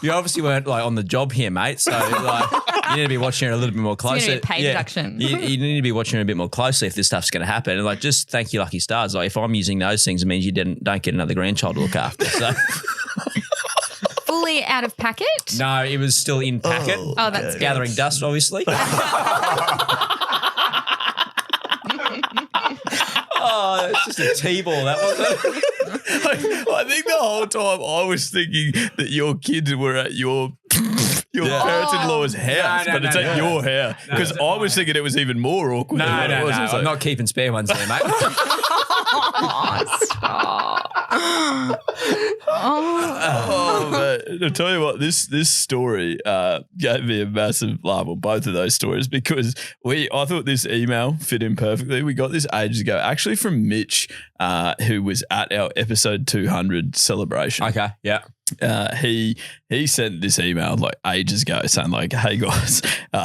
[SPEAKER 1] You obviously weren't like on the job here, mate. So like, you need to be watching her a little bit more closely.
[SPEAKER 2] It's going to be a pay deduction.
[SPEAKER 1] You need to be watching her a bit more closely if this stuff's going to happen. And like, just thank you, lucky stars. Like, if I'm using those things, it means you don't get another grandchild to look after. So.
[SPEAKER 2] Fully out of packet?
[SPEAKER 1] No, it was still in packet.
[SPEAKER 2] Oh, that's good.
[SPEAKER 1] Gathering dust, obviously. Oh, it's just a T-ball, that wasn't.
[SPEAKER 3] I think the whole time I was thinking that your kids were at your parents-in-law's house, but it's at your house. Because I was thinking it was even more awkward.
[SPEAKER 1] No,
[SPEAKER 3] Like,
[SPEAKER 1] I'm not keeping spare ones there, mate.
[SPEAKER 2] Stop.
[SPEAKER 3] Oh, man. I'll tell you what, this story gave me a massive laugh, well, both of those stories, because I thought this email fit in perfectly. We got this ages ago, actually from Mitch, who was at our episode 200 celebration.
[SPEAKER 1] Okay, yeah.
[SPEAKER 3] He sent this email like ages ago saying like, hey guys,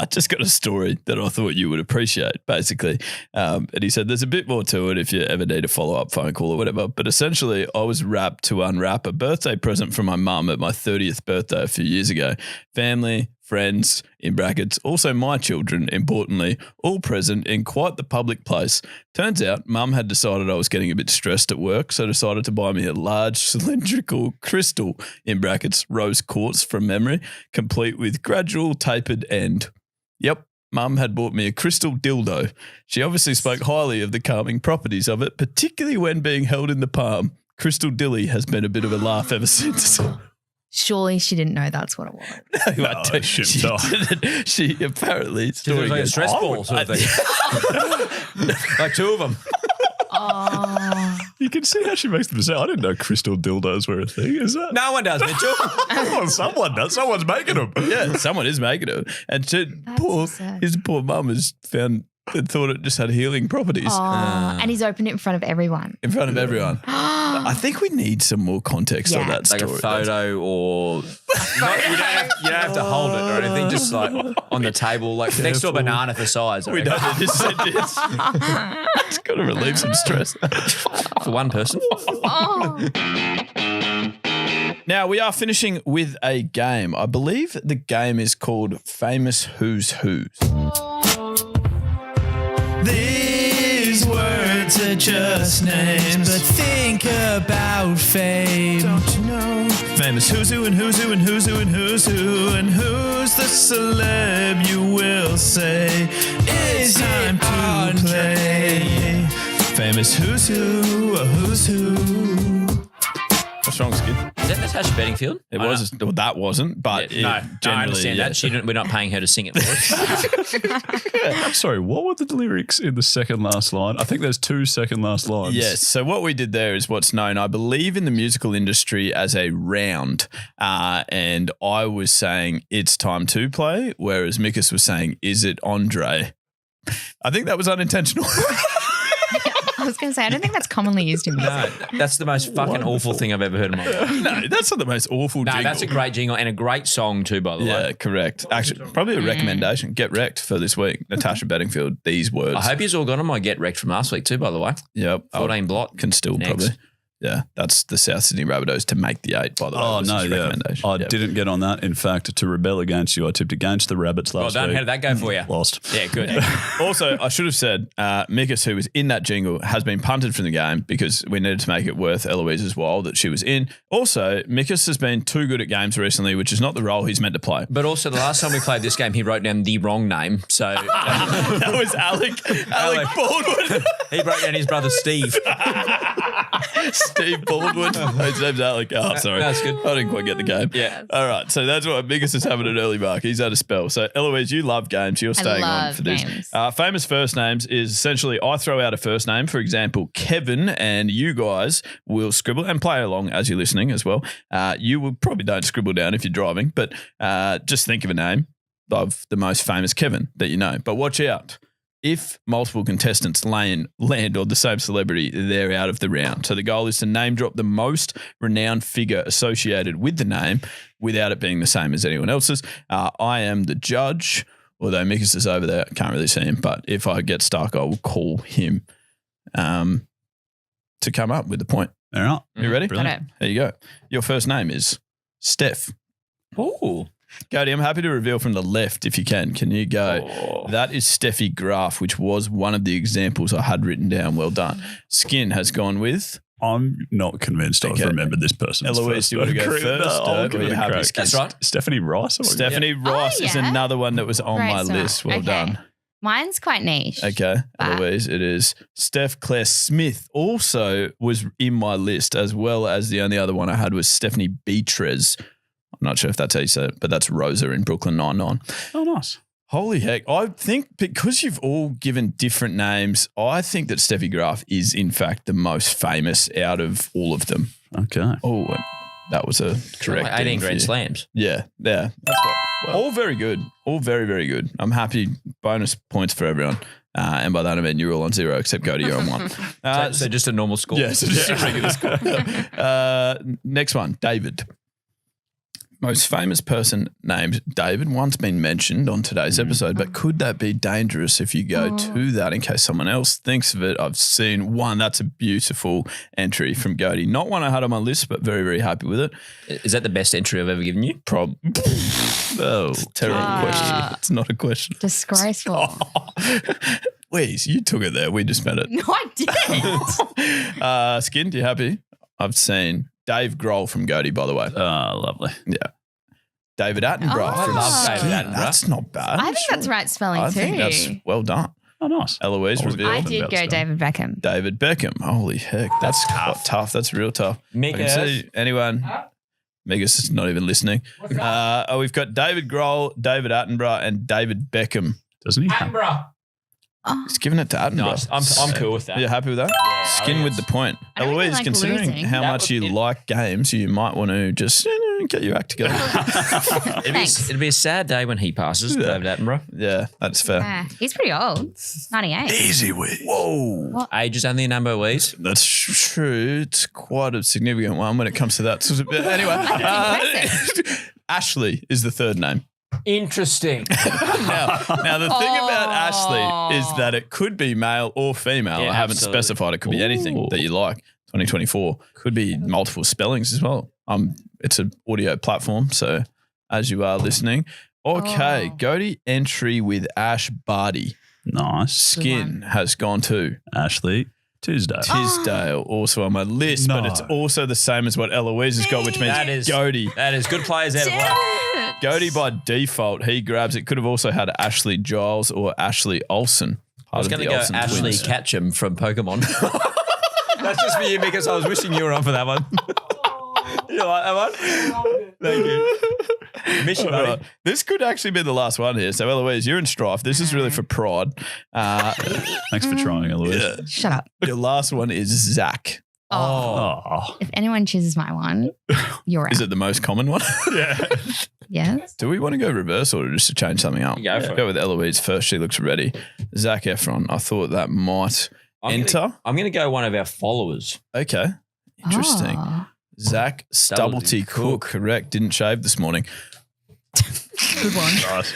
[SPEAKER 3] just got a story that I thought you would appreciate, basically. And he said there's a bit more to it if you ever need a follow-up phone call or whatever. But essentially I was wrapped to unwrap a birthday present from my mum at my 30th birthday a few years ago. Family, friends, in brackets, also my children, importantly, all present in quite the public place. Turns out mum had decided I was getting a bit stressed at work, so decided to buy me a large cylindrical crystal, in brackets, rose quartz from memory, complete with gradual tapered end. Yep. Mum had bought me a crystal dildo. She obviously spoke highly of the calming properties of it, particularly when being held in the palm. Crystal Dilly has been a bit of a laugh ever since.
[SPEAKER 2] Surely she didn't know that's what it was.
[SPEAKER 3] No, she didn't. She apparently
[SPEAKER 1] It was like a stress ball sort of thing. Like two of them.
[SPEAKER 2] Oh.
[SPEAKER 4] You can see how she makes them sound. I didn't know crystal dildos were a thing. Is that?
[SPEAKER 1] No one does, Mitchell.
[SPEAKER 4] Well, someone does. Someone's making them.
[SPEAKER 3] Yeah, someone is making it. And his poor mum has thought it just had healing properties.
[SPEAKER 2] Oh, and he's opened it in front of everyone.
[SPEAKER 3] In front of everyone. I think we need some more context on that
[SPEAKER 1] Like
[SPEAKER 3] story.
[SPEAKER 1] a photo or you don't have to hold it or anything, just like on the table, like next to a banana for size.
[SPEAKER 3] We don't need this sentence. It's got to relieve some stress.
[SPEAKER 1] For one person.
[SPEAKER 2] Oh.
[SPEAKER 3] Now, we are finishing with a game. I believe the game is called Famous Who's Who's. These words are just names, but think about fame. Don't you know? Famous who's who and who's who and who's who and who's who and who's the celeb you will say. It's time to play. Famous who's who or who's who. What's wrong, Skid?
[SPEAKER 1] Is that Natasha Bedingfield?
[SPEAKER 3] It was. Well, that wasn't, but
[SPEAKER 1] No, I understand that. We're not paying her to sing it for us.
[SPEAKER 4] Sorry, what were the lyrics in the second last line? I think there's two second last lines.
[SPEAKER 3] Yes. So what we did there is what's known, I believe, in the musical industry as a round. And I was saying it's time to play, whereas Mikus was saying, is it Andre? I think that was unintentional.
[SPEAKER 2] I was going to say, I don't think that's commonly used in music.
[SPEAKER 1] No, that's the most fucking awful thing I've ever heard in my life.
[SPEAKER 3] No, that's not the most awful jingle.
[SPEAKER 1] No, that's a great jingle and a great song too, by the way.
[SPEAKER 3] Yeah, correct. Actually, probably a recommendation. Get wrecked for this week. Natasha Bedingfield, these words.
[SPEAKER 1] I hope you've all got on my Get Wrecked from last week too, by the way.
[SPEAKER 3] Yep.
[SPEAKER 1] 14 blot.
[SPEAKER 3] Can still
[SPEAKER 1] Next.
[SPEAKER 3] probably. Yeah, that's the South Sydney Rabbitohs to make the 8, by the way.
[SPEAKER 4] Oh,
[SPEAKER 3] This
[SPEAKER 4] no,
[SPEAKER 3] is
[SPEAKER 4] yeah.
[SPEAKER 3] recommendation.
[SPEAKER 4] I
[SPEAKER 3] Yep.
[SPEAKER 4] didn't get on that. In fact, to rebel against you, I tipped against the Rabbits
[SPEAKER 1] Well
[SPEAKER 4] last
[SPEAKER 1] done.
[SPEAKER 4] week.
[SPEAKER 1] How did that go for you?
[SPEAKER 4] Lost.
[SPEAKER 1] Yeah, good.
[SPEAKER 3] Also, I should have said, Mikus, who was in that jingle, has been punted from the game because we needed to make it worth Eloise's while that she was in. Also, Mikus has been too good at games recently, which is not the role he's meant to play.
[SPEAKER 1] But also, the last time we played this game, he wrote down the wrong name. So
[SPEAKER 3] That was Alec Baldwin.
[SPEAKER 1] he wrote down his brother Steve.
[SPEAKER 3] Steve Baldwin. His name's Alec. Oh, sorry.
[SPEAKER 1] That's good.
[SPEAKER 3] I didn't quite get the game.
[SPEAKER 1] Yeah.
[SPEAKER 3] All right. So that's what Mikus is having an early mark. He's had a spell. So, Eloise, you love games. You're staying on
[SPEAKER 2] love
[SPEAKER 3] for this.
[SPEAKER 2] games.
[SPEAKER 3] Famous first names is essentially I throw out a first name, for example, Kevin, and you guys will scribble and play along as you're listening as well. You will probably don't scribble down if you're driving, but just think of a name of the most famous Kevin that you know. But watch out. If multiple contestants land on the same celebrity, they're out of the round. So the goal is to name drop the most renowned figure associated with the name without it being the same as anyone else's. I am the judge, although Mikas is over there. I can't really see him, but if I get stuck, I will call him to come up with the point.
[SPEAKER 4] All right.
[SPEAKER 3] You ready?
[SPEAKER 2] Brilliant.
[SPEAKER 3] There you go. Your first name is Steph.
[SPEAKER 1] Ooh.
[SPEAKER 3] Cody, I'm happy to reveal from the left if you can. Can you go?
[SPEAKER 4] Oh.
[SPEAKER 3] That is Steffi Graf, which was one of the examples I had written down. Well done. Skin has gone with.
[SPEAKER 4] I'm not convinced I've remembered this person.
[SPEAKER 3] Eloise, do you want to go first?
[SPEAKER 4] I'll give
[SPEAKER 3] Or
[SPEAKER 4] it
[SPEAKER 3] you
[SPEAKER 4] a
[SPEAKER 3] happy,
[SPEAKER 4] crack.
[SPEAKER 3] Skin?
[SPEAKER 1] That's right.
[SPEAKER 4] Stephanie Rice.
[SPEAKER 3] Stephanie Rice is
[SPEAKER 2] yeah.
[SPEAKER 3] another one that was on
[SPEAKER 2] Great
[SPEAKER 3] my
[SPEAKER 2] start.
[SPEAKER 3] list. Well
[SPEAKER 2] Okay.
[SPEAKER 3] done.
[SPEAKER 2] Mine's quite niche.
[SPEAKER 3] Okay,
[SPEAKER 2] But-
[SPEAKER 3] Eloise, it is. Steph Claire Smith also was in my list, as well as the only other one I had was Stephanie Beatriz. I'm not sure if that's how you say it, but that's Rosa in Brooklyn Nine-Nine.
[SPEAKER 4] Oh, nice.
[SPEAKER 3] Holy heck. I think because you've all given different names, I think that Steffi Graf is, in fact, the most famous out of all of them.
[SPEAKER 4] Okay.
[SPEAKER 3] Oh, that was a correct.
[SPEAKER 1] Like 18
[SPEAKER 3] thing for
[SPEAKER 1] Grand
[SPEAKER 3] you.
[SPEAKER 1] Slams.
[SPEAKER 3] Yeah. That's what. All very good. All very, very good. I'm happy. Bonus points for everyone. And by that, I mean you're all on 0, except Gode, you're on 1.
[SPEAKER 1] So just a normal score.
[SPEAKER 3] Yeah, so just a regular score. Next one, David. Most famous person named David. One's been mentioned on today's episode, but could that be dangerous if you go to that in case someone else thinks of it? I've seen one. That's a beautiful entry from Gode. Not one I had on my list, but very, very happy with it.
[SPEAKER 1] Is that the best entry I've ever given you?
[SPEAKER 3] Oh, terrible question. It's not a question.
[SPEAKER 2] Disgraceful.
[SPEAKER 3] Weez, you took it there. We just met it.
[SPEAKER 2] No, I didn't.
[SPEAKER 3] Skin, you happy? I've seen Dave Grohl from Gode, by the way.
[SPEAKER 4] Lovely.
[SPEAKER 3] Yeah. David Attenborough.
[SPEAKER 2] Oh.
[SPEAKER 3] from
[SPEAKER 2] Love
[SPEAKER 1] David
[SPEAKER 3] Skin.
[SPEAKER 1] Attenborough.
[SPEAKER 3] That's not bad.
[SPEAKER 2] I think that's right spelling
[SPEAKER 3] I
[SPEAKER 2] too.
[SPEAKER 3] think that's well done.
[SPEAKER 4] Oh, nice.
[SPEAKER 3] Eloise
[SPEAKER 4] I was
[SPEAKER 3] revealed.
[SPEAKER 2] I
[SPEAKER 4] About
[SPEAKER 2] did
[SPEAKER 4] to
[SPEAKER 2] go
[SPEAKER 4] spell.
[SPEAKER 2] David Beckham.
[SPEAKER 3] David Beckham. Holy heck. That's tough. That's real tough. I can
[SPEAKER 1] Mikas.
[SPEAKER 3] see anyone. Megas is not even listening. We've got David Grohl, David Attenborough, and David Beckham.
[SPEAKER 4] Doesn't he?
[SPEAKER 2] Oh,
[SPEAKER 3] He's giving it to Attenborough.
[SPEAKER 1] Nice. I'm cool with that.
[SPEAKER 3] Are you happy with that?
[SPEAKER 1] Yeah,
[SPEAKER 3] Skin with the point.
[SPEAKER 2] I don't really
[SPEAKER 3] Eloise,
[SPEAKER 2] like
[SPEAKER 3] considering
[SPEAKER 2] losing.
[SPEAKER 3] how
[SPEAKER 1] That
[SPEAKER 3] much
[SPEAKER 1] would-
[SPEAKER 3] you like games, you might want to just get your act together.
[SPEAKER 2] Thanks.
[SPEAKER 1] It'd be a sad day when he passes,
[SPEAKER 3] Yeah.
[SPEAKER 1] David Attenborough.
[SPEAKER 3] Yeah, that's fair.
[SPEAKER 2] He's pretty old. 98.
[SPEAKER 4] Easy way.
[SPEAKER 3] Whoa.
[SPEAKER 1] Age is only a number, Louise.
[SPEAKER 3] That's true. It's quite a significant one when it comes to that. But anyway, Ashley is the third name.
[SPEAKER 1] Interesting.
[SPEAKER 3] Now the thing about Ashley is
[SPEAKER 2] Oh.
[SPEAKER 3] that it could be male or female.
[SPEAKER 1] Yeah,
[SPEAKER 3] I haven't
[SPEAKER 1] absolutely.
[SPEAKER 3] specified. It could be anything
[SPEAKER 4] Ooh.
[SPEAKER 3] that you like. 2024 could be multiple spellings as well. It's an audio platform, so as you are listening. Okay,
[SPEAKER 2] Oh.
[SPEAKER 3] Gode entry with Ash Barty.
[SPEAKER 4] Nice.
[SPEAKER 3] Skin has gone to
[SPEAKER 4] Ashley Tisdale.
[SPEAKER 3] Tisdale, also on my list, but it's also the same as what Eloise has got, which means
[SPEAKER 1] That is-
[SPEAKER 3] Gode.
[SPEAKER 1] That is good players out of one.
[SPEAKER 3] Gode by default, he grabs it. Could have also had Ashley Giles or Ashley Olsen.
[SPEAKER 1] I was going to go Ashley Ketchum from Pokemon. That's just for you because I was wishing you were on for that one. You like that one? Thank you. Miss you, buddy.
[SPEAKER 3] Right. This could actually be the last one here. So, Eloise, you're in strife. This is really for pride.
[SPEAKER 4] Thanks for trying, Eloise.
[SPEAKER 2] Shut up.
[SPEAKER 3] Your last one is Zach.
[SPEAKER 4] Oh.
[SPEAKER 2] If anyone chooses my one, you're out.
[SPEAKER 3] Is it the most common one?
[SPEAKER 4] Yeah.
[SPEAKER 2] Yes.
[SPEAKER 3] Do we want to go reverse order just to change something up?
[SPEAKER 1] Go for it.
[SPEAKER 3] Go with Eloise first. She looks ready. Zac Efron. I thought that might enter.
[SPEAKER 1] I'm going to go one of our followers.
[SPEAKER 3] Okay. Interesting.
[SPEAKER 2] Oh.
[SPEAKER 3] Zach Stubblety Cook. Correct. Didn't shave this morning.
[SPEAKER 2] Good one.
[SPEAKER 4] Nice.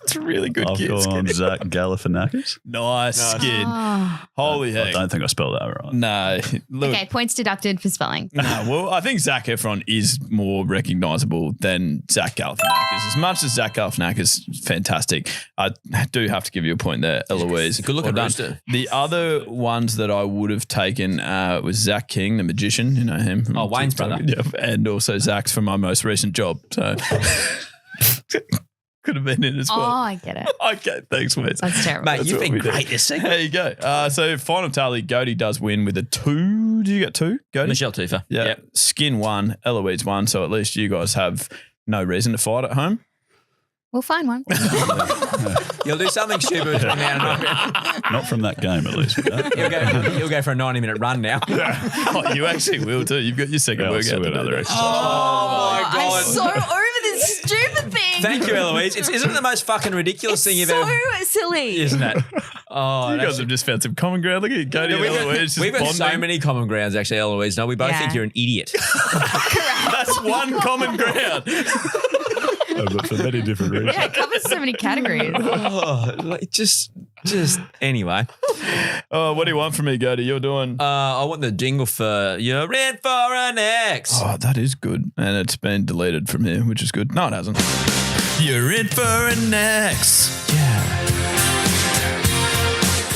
[SPEAKER 3] It's a really good
[SPEAKER 4] I've
[SPEAKER 3] guess.
[SPEAKER 4] gone Zach Galifianakis.
[SPEAKER 3] Nice skin.
[SPEAKER 2] Oh.
[SPEAKER 3] Holy
[SPEAKER 4] I
[SPEAKER 3] heck.
[SPEAKER 4] don't think I spelled that right.
[SPEAKER 3] No. Look.
[SPEAKER 2] Okay, points deducted for spelling.
[SPEAKER 3] No, well, I think Zac Efron is more recognisable than Zach Galifianakis. As much as Zach Galifianakis is fantastic, I do have to give you a point there, Eloise.
[SPEAKER 1] Good looking
[SPEAKER 3] Well done.
[SPEAKER 1] rooster.
[SPEAKER 3] The other ones that I would have taken was Zach King, the magician. You know him. From
[SPEAKER 1] Wayne's
[SPEAKER 3] TikTok.
[SPEAKER 1] brother.
[SPEAKER 3] Yep. And also Zach's from my most recent job. So could have been in as
[SPEAKER 2] Oh,
[SPEAKER 3] well.
[SPEAKER 2] I get it.
[SPEAKER 3] Okay, thanks, Wes.
[SPEAKER 2] That's terrible.
[SPEAKER 1] Mate, you've
[SPEAKER 3] what
[SPEAKER 1] been
[SPEAKER 3] we do.
[SPEAKER 1] great this segment.
[SPEAKER 3] There you go. So final tally, Gode does win with a 2. Do you get 2, Gode?
[SPEAKER 1] Michelle Tufa.
[SPEAKER 3] Yeah.
[SPEAKER 1] Yep.
[SPEAKER 3] Skin 1, Eloise 1. So at least you guys have no reason to fight at home.
[SPEAKER 2] We'll find one.
[SPEAKER 1] You'll do something stupid between now and then.
[SPEAKER 4] Not from that game, at least.
[SPEAKER 1] You'll go for a 90-minute run now.
[SPEAKER 3] Oh, you actually will too. You've got your second
[SPEAKER 4] Yeah, I'll
[SPEAKER 3] workout.
[SPEAKER 4] see
[SPEAKER 3] to do
[SPEAKER 4] another
[SPEAKER 3] there.
[SPEAKER 4] exercise.
[SPEAKER 1] Oh, my
[SPEAKER 2] I'm so over this stupid thing.
[SPEAKER 1] Thank you, Eloise. Isn't it the most fucking ridiculous thing you've
[SPEAKER 2] so
[SPEAKER 1] ever...
[SPEAKER 2] silly.
[SPEAKER 1] Isn't it? Oh,
[SPEAKER 3] You guys have just found some common ground. Look at you, Gode and Eloise.
[SPEAKER 1] We've got so many common grounds, actually, Eloise. No, we both think you're an idiot.
[SPEAKER 3] That's one common ground.
[SPEAKER 4] But for many different reasons.
[SPEAKER 2] Yeah, it covers so many categories.
[SPEAKER 1] Just anyway.
[SPEAKER 3] Oh, what do you want from me, Gode? You're doing...
[SPEAKER 1] I want the jingle for You're In For An Ex.
[SPEAKER 3] Oh, that is good. And it's been deleted from here, which is good. No, it hasn't. You're in for an ex. Yeah.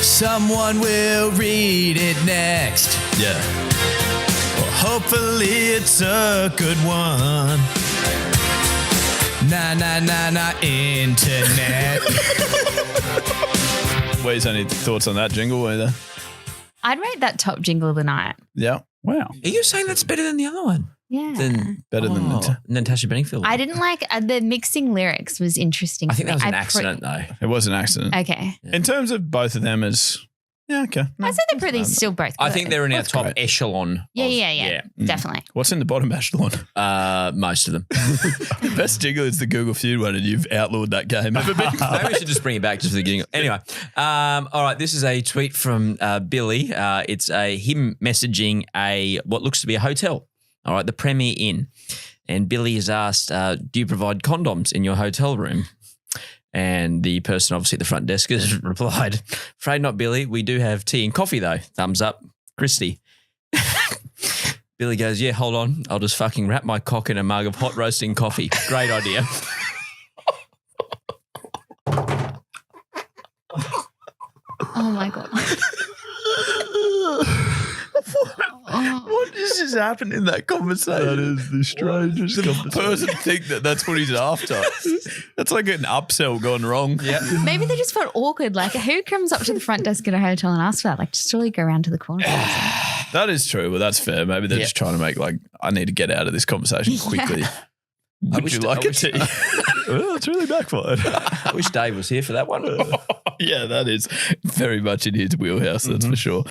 [SPEAKER 3] Someone will read it next. Yeah. Well, hopefully it's a good one. Nah, internet. Where's any thoughts on that jingle either?
[SPEAKER 2] I'd rate that top jingle of the night.
[SPEAKER 3] Yeah.
[SPEAKER 4] Wow.
[SPEAKER 1] Are you saying that's better than the other one?
[SPEAKER 2] Yeah.
[SPEAKER 3] Better than the...
[SPEAKER 1] Natasha Bedingfield.
[SPEAKER 2] I didn't like the mixing lyrics was interesting.
[SPEAKER 1] I think that was an accident, though.
[SPEAKER 3] It was an accident.
[SPEAKER 2] Okay.
[SPEAKER 3] In terms of both of them as... Yeah, okay.
[SPEAKER 2] I said they're pretty still both good.
[SPEAKER 1] I think they're in our top echelon.
[SPEAKER 2] Yeah. Definitely.
[SPEAKER 3] What's in the bottom echelon?
[SPEAKER 1] Most of them.
[SPEAKER 3] The best jingle is the Google Feud one, and you've outlawed that game. Ever been?
[SPEAKER 1] Maybe we should just bring it back just for the jingle. Anyway, all right, this is a tweet from Billy. It's him messaging what looks to be a hotel. All right, the Premier Inn. And Billy has asked, do you provide condoms in your hotel room? And the person obviously at the front desk has replied, afraid not, Billy. We do have tea and coffee, though. Thumbs up. Christy. Billy goes, yeah, hold on. I'll just fucking wrap my cock in a mug of hot roasting coffee. Great idea.
[SPEAKER 2] Oh, my God.
[SPEAKER 3] What does this happen in that conversation?
[SPEAKER 4] That is the strangest
[SPEAKER 3] The person think that's what he's after. That's like an upsell gone wrong.
[SPEAKER 1] Yeah.
[SPEAKER 2] Maybe they just felt awkward. Like, who comes up to the front desk at a hotel and asks for that? Like, just really go around to the corner.
[SPEAKER 3] That is true, but that's fair. Maybe they're just trying to make I need to get out of this conversation quickly. Would you like a tea?
[SPEAKER 4] Well, it's really backfired.
[SPEAKER 1] I wish Dave was here for that one.
[SPEAKER 3] Yeah, that is very much in his wheelhouse, that's for sure.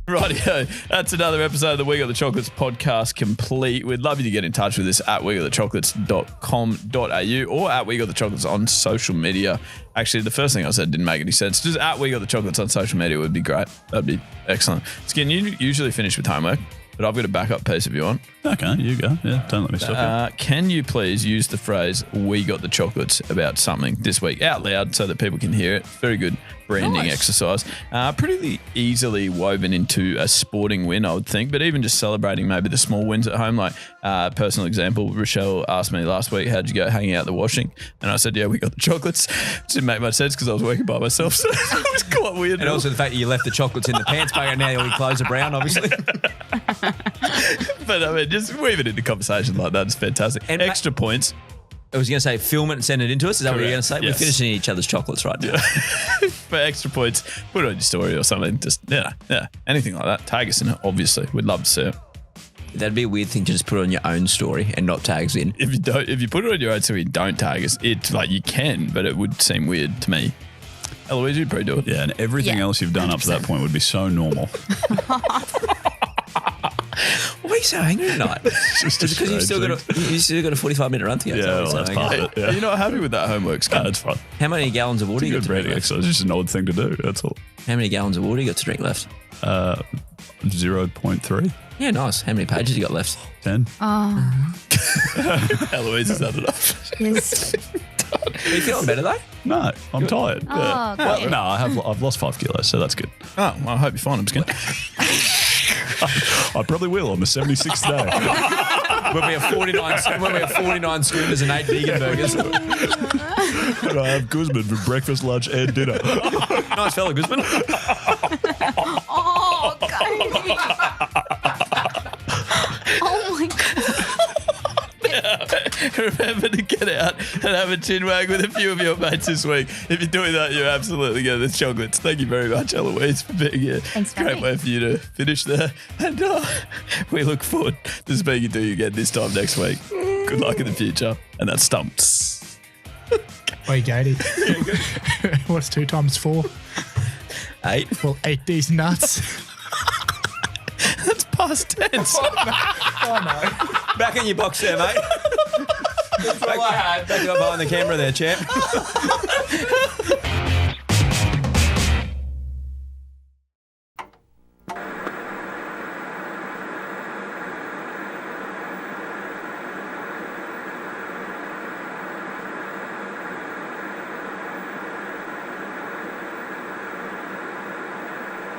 [SPEAKER 3] Rightio, that's another episode of the We Got the Chocolates podcast complete. We'd love you to get in touch with us at wegotthechocolates.com.au or at We Got the Chocolates on social media. Actually, the first thing I said didn't make any sense. Just at We Got the Chocolates on social media would be great. That'd be excellent. Skin, you usually finish with homework, but I've got a backup piece if you want.
[SPEAKER 4] Okay, you go. Yeah, don't let me stop you.
[SPEAKER 3] Can you please use the phrase "We got the chocolates" about something this week out loud so that people can hear it? Very good branding exercise. Pretty easily woven into a sporting win, I would think, but even just celebrating maybe the small wins at home. Like personal example, Rochelle asked me last week, how'd you go hanging out the washing? And I said, yeah, we got the chocolates. It didn't make much sense because I was working by myself, so it was quite weird.
[SPEAKER 1] And also the fact that you left the chocolates in the pants pocket, now your clothes are brown, obviously.
[SPEAKER 3] But I mean, just weave it into conversation like that is fantastic. And extra points.
[SPEAKER 1] I was going to say, film it and send it into us. Is that what you're going to say?
[SPEAKER 3] Yes.
[SPEAKER 1] We're finishing each other's chocolates right now.
[SPEAKER 3] For extra points, put it on your story or something. Just, anything like that. Tag us in it, obviously. We'd love to see it.
[SPEAKER 1] That'd be a weird thing to just put on your own story and not tag us in.
[SPEAKER 3] If you put it on your own story and don't tag us, it's like you can, but it would seem weird to me. Eloise, you'd probably do it.
[SPEAKER 4] Yeah, and everything else you've done 100%. Up to that point would be so normal.
[SPEAKER 1] Why are you so angry tonight? Just because you've still got a 45-minute run to go.
[SPEAKER 4] Yeah, well, that's part of it. Yeah.
[SPEAKER 3] You're not happy with that homework, Scott?
[SPEAKER 4] That's fine.
[SPEAKER 1] How many gallons of water you got to drink left?
[SPEAKER 4] Exercise. It's just an odd thing to do. That's all.
[SPEAKER 1] How many gallons of water you got to drink left?
[SPEAKER 4] 0.3.
[SPEAKER 1] Yeah, nice. How many pages you got left?
[SPEAKER 4] 10.
[SPEAKER 2] Oh.
[SPEAKER 3] Eloise, is that enough?
[SPEAKER 2] Yes.
[SPEAKER 1] Are you feeling better though?
[SPEAKER 4] No, I'm tired.
[SPEAKER 2] Oh,
[SPEAKER 4] Yeah.
[SPEAKER 2] good.
[SPEAKER 4] Well, no, I've lost 5 kilos, so that's good.
[SPEAKER 3] Oh, well, I hope you find them, Skin.
[SPEAKER 4] I probably will on the 76th day.
[SPEAKER 1] When we have 49 schooners and 8 vegan burgers.
[SPEAKER 4] And I have Guzman for breakfast, lunch, and dinner.
[SPEAKER 1] Nice fella, Guzman.
[SPEAKER 2] Oh, God. Oh, my God.
[SPEAKER 3] Remember to get out and have a chin wag with a few of your mates this week. If you're doing that, you're absolutely getting the chocolates. Thank you very much, Eloise, for being here.
[SPEAKER 2] Thanks for
[SPEAKER 3] Great
[SPEAKER 2] having
[SPEAKER 3] way for you to finish there. And we look forward to speaking to you again this time next week. Good luck in the future. And that's Stumps.
[SPEAKER 5] Wait, Gode. What's 2 times 4?
[SPEAKER 1] 8.
[SPEAKER 5] Well, 8 these nuts.
[SPEAKER 3] That's past tense.
[SPEAKER 1] Back in your box there, mate. That's all I had. Back up behind the camera there, champ.